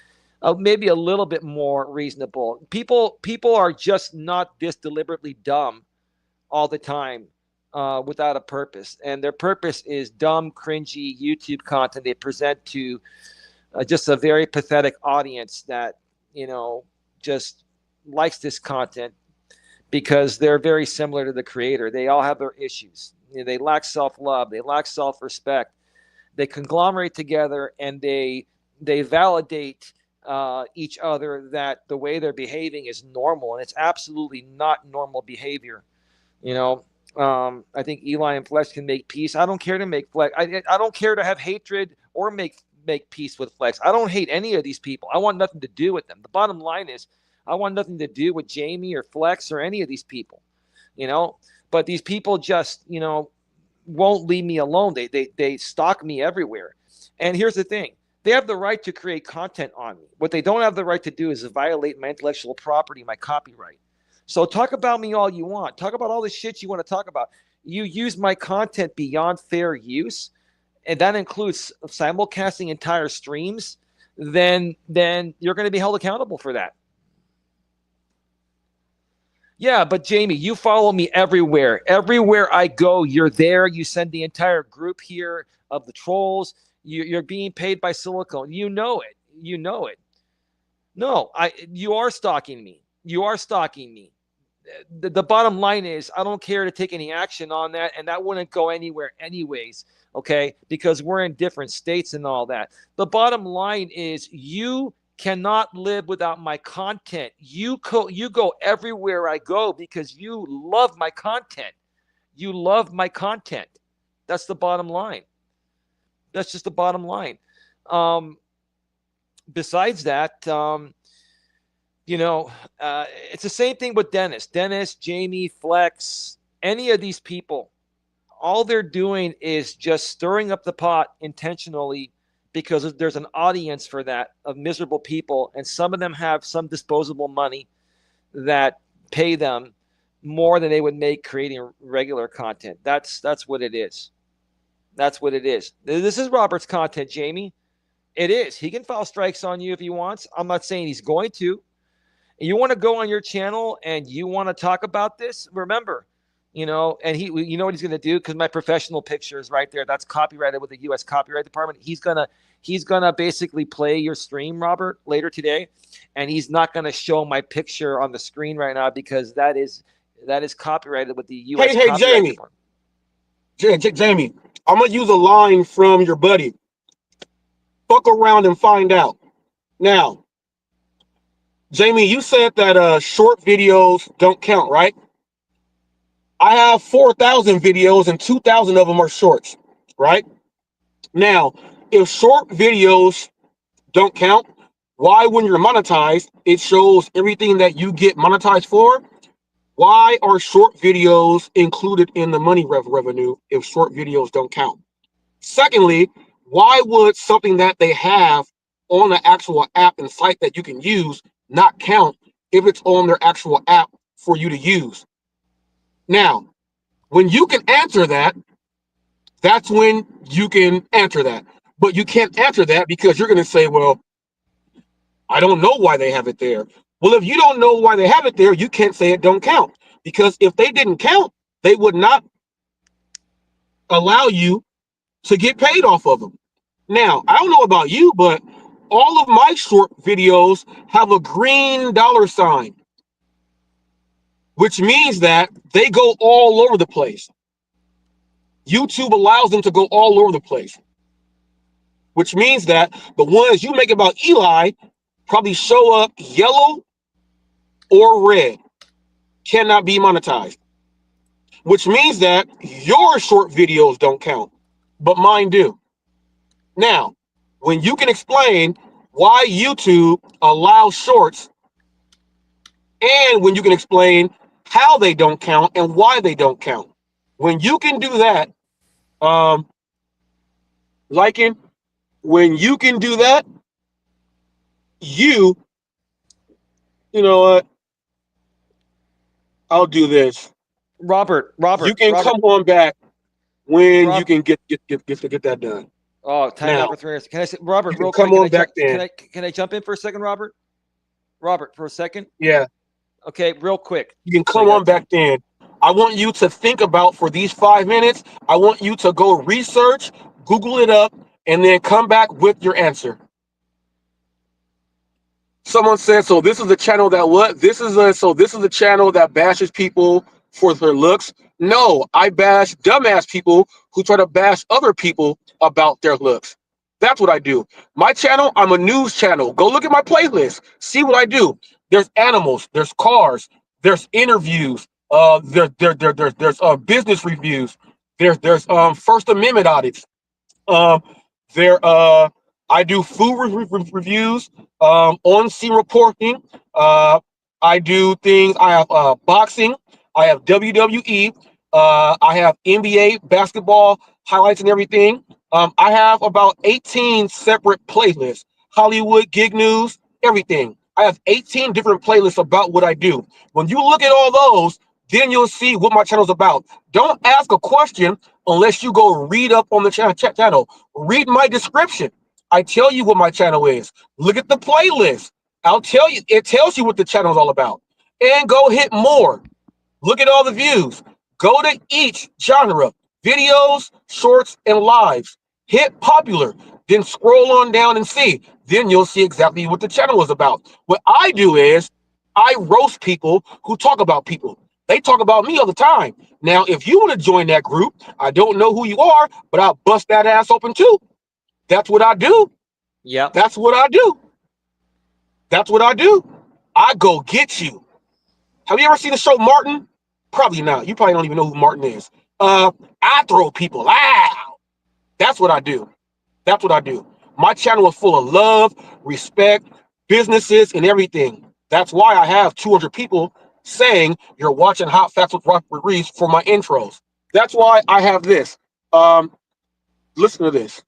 maybe a little bit more reasonable. People are just not this deliberately dumb all the time without a purpose, and their purpose is dumb, cringy YouTube content they present to just a very pathetic audience that just likes this content because they're very similar to the creator. They all have their issues. They lack self-love. They lack self-respect. They conglomerate together and they validate each other that the way they're behaving is normal, and it's absolutely not normal behavior. I think Eli and Flex can make peace. I don't care to make Flex. I don't care to have hatred or make peace with Flex. I don't hate any of these people. I want nothing to do with them. The bottom line is, I want nothing to do with Jamie or Flex or any of these people, but these people just, won't leave me alone. They stalk me everywhere. And here's the thing. They have the right to create content on me. What they don't have the right to do is violate my intellectual property, my copyright. So talk about me all you want. Talk about all the shit you want to talk about. You use my content beyond fair use, and that includes simulcasting entire streams, then you're going to be held accountable for that. Yeah, but Jamie, you follow me everywhere. Everywhere I go, you're there. You send the entire group here of the trolls. You're being paid by Silicon. You know it. No, you are stalking me. The bottom line is, I don't care to take any action on that, and that wouldn't go anywhere anyways, okay? Because we're in different states and all that. The bottom line is, you cannot live without my content. You go everywhere I go because you love my content. You love my content. That's the bottom line. That's just the bottom line. Besides that, it's the same thing with Dennis, Jamie, Flex, any of these people. All they're doing is just stirring up the pot intentionally because there's an audience for that of miserable people, and some of them have some disposable money, that pay them more than they would make creating regular content. That's what it is. That's what it is. This is Robert's content, Jamie. It is. He can file strikes on you if he wants. I'm not saying he's going to. You want to go on your channel and you want to talk about this, remember, and you know what he's going to do, because my professional picture is right there. That's copyrighted with the U.S. Copyright Department. He's gonna basically play your stream, Robert, later today, and he's not going to show my picture on the screen right now because that is copyrighted with the U.S. Copyright Jamie. Department. Jamie, I'm gonna use a line from your buddy. Fuck around and find out. Now, Jamie, you said that short videos don't count, right? I have 4,000 videos and 2,000 of them are shorts, right? Now, if short videos don't count, why, when you're monetized, it shows everything that you get monetized for? Why are short videos included in the money revenue if short videos don't count? Secondly, why would something that they have on the actual app and site that you can use not count if it's on their actual app for you to use? Now, when you can answer that, that's when you can answer that. But you can't answer that because you're going to say, well, I don't know why they have it there. Well, if you don't know why they have it there, you can't say it don't count. Because if they didn't count, they would not allow you to get paid off of them. Now, I don't know about you, but all of my short videos have a green $sign, which means that they go all over the place. YouTube allows them to go all over the place, which means that the ones you make about Eli probably show up yellow or red, cannot be monetized, which means that your short videos don't count, but mine do. Now, when you can explain why YouTube allows shorts, and when you can explain how they don't count and why they don't count, when you can do that, when you can do that, you know what? I'll do this. Robert, you can come on back when you can get that done. Oh, time out for 3 minutes. Can I say, Robert, real come quick? on back then. Can I jump in for a second, Robert? Robert, for a second. Yeah. Okay, real quick. You can come on back then. I want you to think about, for these 5 minutes, I want you to go research, Google it up, and then come back with your answer. Someone said, so this is a channel that what? This is a channel that bashes people for their looks. No, I bash dumbass people who try to bash other people about their looks. That's what I do. My channel, I'm a news channel. Go look at my playlist. See what I do. There's animals, there's cars, there's interviews, there's business reviews, there's First Amendment audits. I do food reviews, on-scene reporting. I do things. I have boxing. I have WWE. I have NBA basketball highlights and everything. I have about 18 separate playlists. Hollywood, gig news, everything. I have 18 different playlists about what I do. When you look at all those, then you'll see what my channel's about. Don't ask a question unless you go read up on the channel. Read my description. I tell you what my channel is. Look at the playlist. I'll tell you, it tells you what the channel is all about. And go hit more. Look at all the views. Go to each genre, videos, shorts, and lives. Hit popular, then scroll on down and see. Then you'll see exactly what the channel is about. What I do is I roast people who talk about people. They talk about me all the time. Now, if you want to join that group, I don't know who you are, but I'll bust that ass open too. That's what I do. Yeah. That's what I do. That's what I do. I go get you. Have you ever seen the show Martin? Probably not. You probably don't even know who Martin is. I throw people out. That's what I do. That's what I do. My channel is full of love, respect, businesses, and everything. That's why I have 200 people saying you're watching Hot Facts with Robert Reese for my intros. That's why I have this. Listen to this.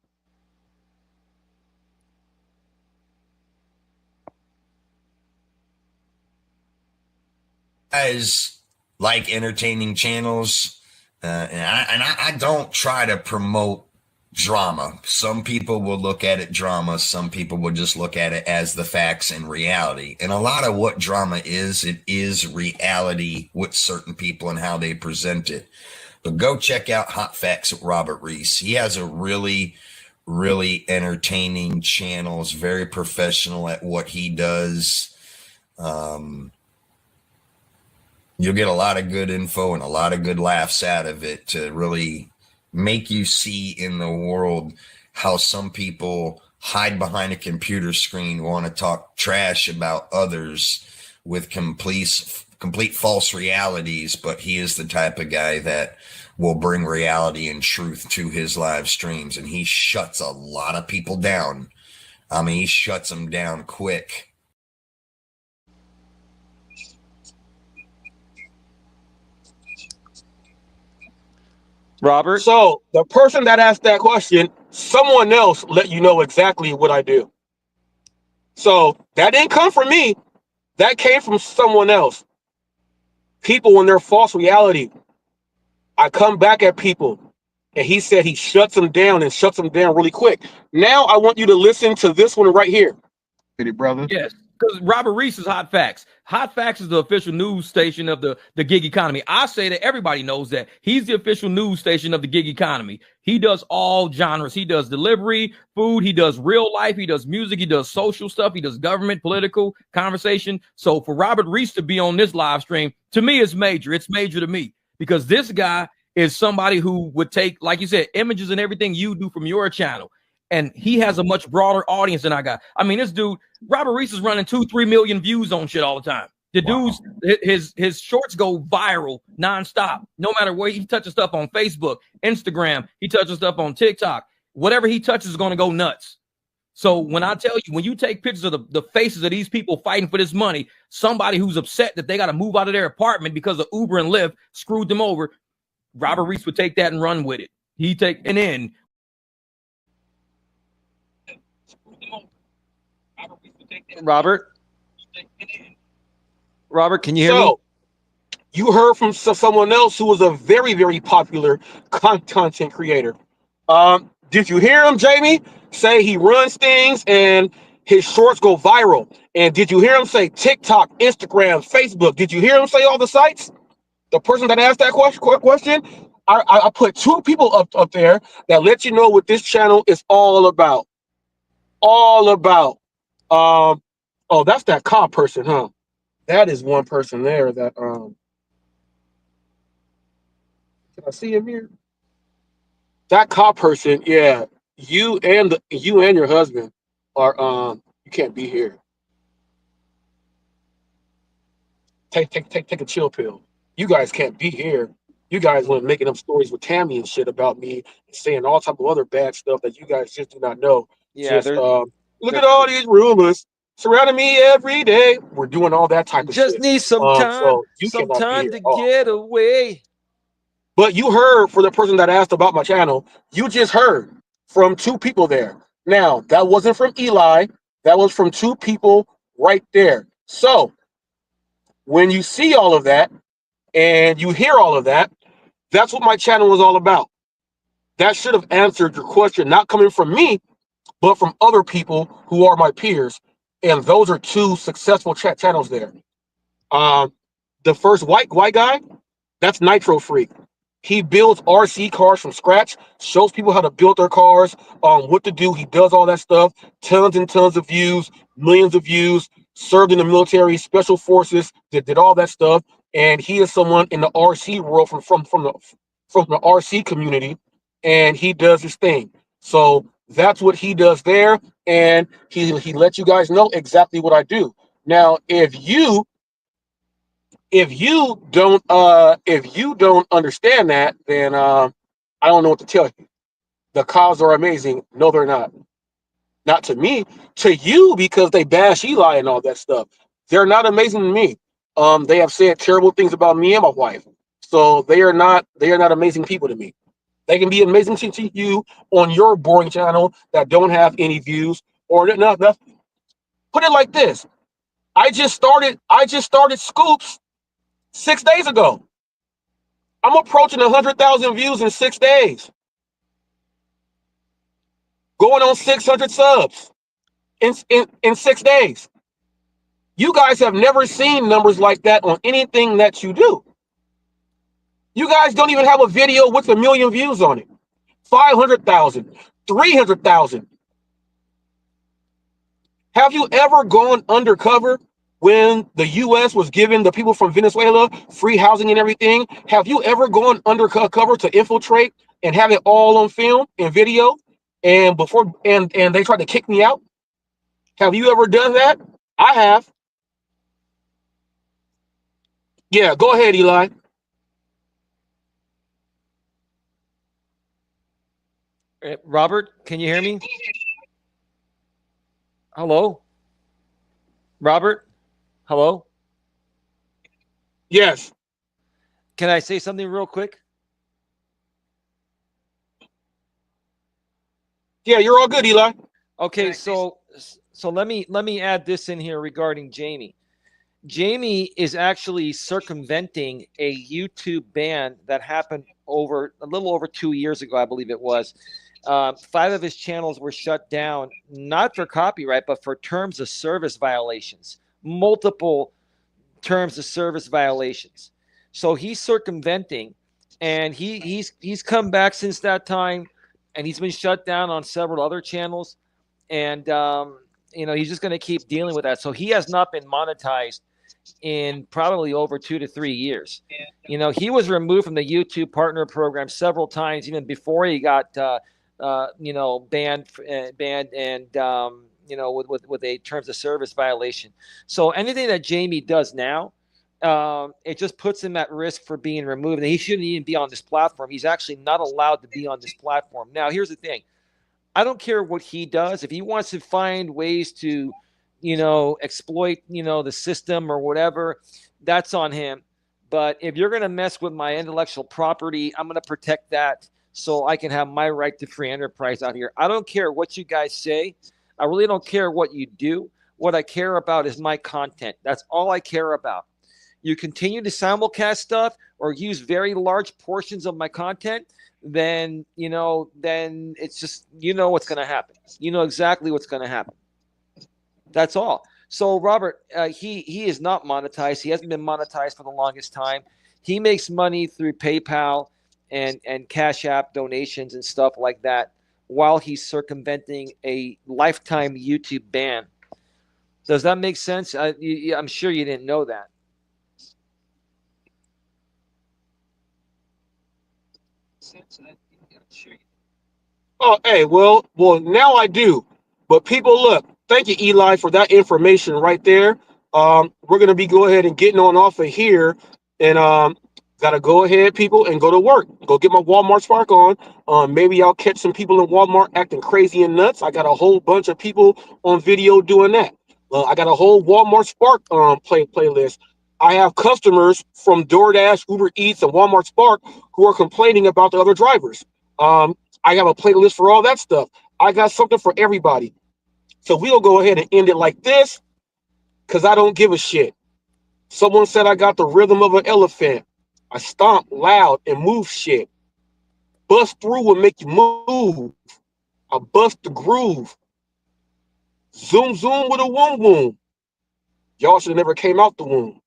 Guys like entertaining channels, and I don't try to promote drama. Some people will look at it drama. Some people will just look at it as the facts and reality. And a lot of what drama is, it is reality with certain people and how they present it. But go check out HotFacts with Robert Reese. He has a really, really entertaining channel. Is very professional at what he does. You'll get a lot of good info and a lot of good laughs out of it to really make you see in the world how some people hide behind a computer screen, want to talk trash about others with complete false realities. But he is the type of guy that will bring reality and truth to his live streams, and he shuts a lot of people down. I mean, he shuts them down quick. Robert? So the person that asked that question, someone else let you know exactly what I do. So that didn't come from me. That came from someone else. People in their false reality. I come back at people, and he said he shuts them down and shuts them down really quick. Now I want you to listen to this one right here. Pretty brother. Yes, because Robert Reese is Hot Facts. Hot Facts is the official news station of the gig economy. I say that everybody knows that. He's the official news station of the gig economy. He does all genres. He does delivery, food. He does real life. He does music. He does social stuff. He does government, political, conversation. So for Robert Reese to be on this live stream, to me, it's major. It's major to me because this guy is somebody who would take, like you said, images and everything you do from your channel. And he has a much broader audience than I got. I mean, this dude, Robert Reese, is running 2-3 million views on shit all the time. The dude's his shorts go viral nonstop. No matter where he touches stuff on Facebook, Instagram, he touches stuff on TikTok. Whatever he touches is going to go nuts. So when I tell you, when you take pictures of the faces of these people fighting for this money, somebody who's upset that they got to move out of their apartment because of Uber and Lyft screwed them over, Robert Reese would take that and run with it. And then Robert, can you hear me? You heard from someone else who was a very, very popular content creator. Did you hear him, Jamie, say he runs things and his shorts go viral? And did you hear him say TikTok, Instagram, Facebook? Did you hear him say all the sites? The person that asked that question, I put two people up there that let you know what this channel is all about. All about. Oh, that's that cop person, huh? That is one person there that can I see him here? That cop person, yeah. You and your husband are you can't be here. Take a chill pill. You guys can't be here. You guys went making up stories with Tammy and shit about me and saying all type of other bad stuff that you guys just do not know. Yeah, look at all these rumors surrounding me every day. We're doing all that type of shit. Just need some time, some time to get away. But you heard for the person that asked about my channel, you just heard from two people there. Now, that wasn't from Eli. That was from two people right there. So when you see all of that and you hear all of that, that's what my channel was all about. That should have answered your question, not coming from me, but from other people who are my peers. And those are two successful channels there. The first white guy, that's Nitro Freak. He builds RC cars from scratch, shows people how to build their cars, what to do. He does all that stuff. Tons and tons of views, millions of views, served in the military, special forces, did all that stuff. And he is someone in the RC world from the RC community, and he does his thing. So that's what he does there, and he lets you guys know exactly what I do. Now, if you don't understand that, then I don't know what to tell you. The cows are amazing. No, they're not. Not to me. To you, because they bash Eli and all that stuff. They're not amazing to me. They have said terrible things about me and my wife. So they are not amazing people to me. They can be amazing to you on your boring channel that don't have any views or nothing. Put it like this. I just started Scoops 6 days ago. I'm approaching 100,000 views in 6 days. Going on 600 subs in 6 days. You guys have never seen numbers like that on anything that you do. You guys don't even have a video with 1 million views on it. 500,000, 300,000. Have you ever gone undercover when the U.S. was giving the people from Venezuela free housing and everything? Have you ever gone undercover to infiltrate and have it all on film and video? And before and they tried to kick me out? Have you ever done that? I have. Yeah, go ahead, Eli. Robert, can you hear me? Hello? Robert? Hello? Yes. Can I say something real quick? Yeah, you're all good, Eli. Okay, so let me add this in here regarding Jamie. Jamie is actually circumventing a YouTube ban that happened a little over 2 years ago, I believe it was. 5 of his channels were shut down, not for copyright, but for terms of service violations, multiple terms of service violations. So he's circumventing, and he's come back since that time, and he's been shut down on several other channels, and he's just going to keep dealing with that. So he has not been monetized in probably over 2 to 3 years. He was removed from the YouTube partner program several times, even before he got banned and with a terms of service violation. So anything that Jamie does now, it just puts him at risk for being removed. And he shouldn't even be on this platform. He's actually not allowed to be on this platform. Now, here's the thing. I don't care what he does. If he wants to find ways to, exploit, the system or whatever, that's on him. But if you're going to mess with my intellectual property, I'm going to protect that so I can have my right to free enterprise out here. I don't care what you guys say. I really don't care what you do. What I care about is my content. That's all I care about. You continue to simulcast stuff or use very large portions of my content, then it's just, what's going to happen. You know exactly what's going to happen. That's all. So Robert, he is not monetized. He hasn't been monetized for the longest time. He makes money through PayPal and Cash App donations and stuff like that while he's circumventing a lifetime YouTube ban. Does that make sense? I'm sure you didn't know that. Oh, hey, well, now I do. But people, look, thank you, Eli, for that information right there. We're gonna be go ahead and getting on off of here, and gotta go ahead, people, and go to work. Go get my Walmart Spark on. Maybe I'll catch some people in Walmart acting crazy and nuts. I got a whole bunch of people on video doing that. I got a whole Walmart Spark playlist. I have customers from DoorDash, Uber Eats, and Walmart Spark who are complaining about the other drivers. I have a playlist for all that stuff. I got something for everybody. So we'll go ahead and end it like this because I don't give a shit. Someone said I got the rhythm of an elephant. I stomp loud and move shit. Bust through will make you move. I bust the groove. Zoom, zoom with a woom woom. Y'all should have never came out the womb.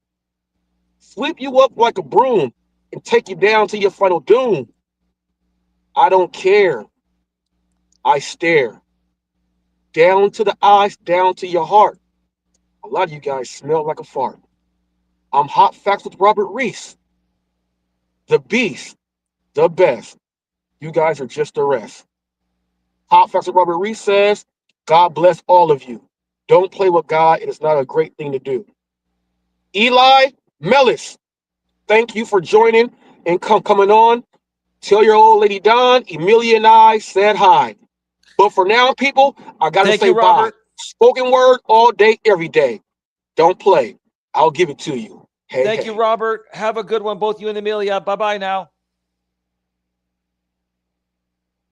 Sweep you up like a broom and take you down to your final doom. I don't care. I stare. Down to the eyes, down to your heart. A lot of you guys smell like a fart. I'm Hot Facts with Robert Reese. The beast, the best. You guys are just the rest. Hot Facts with Robert Reese says, God bless all of you. Don't play with God. It is not a great thing to do. Eli Melis, thank you for joining and coming on. Tell your old lady Don, Emilia and I said hi. But for now, people, I got to say bye. Spoken word all day, every day. Don't play. I'll give it to you. Hey, Thank you, Robert. Have a good one, both you and Emilia. Bye-bye now.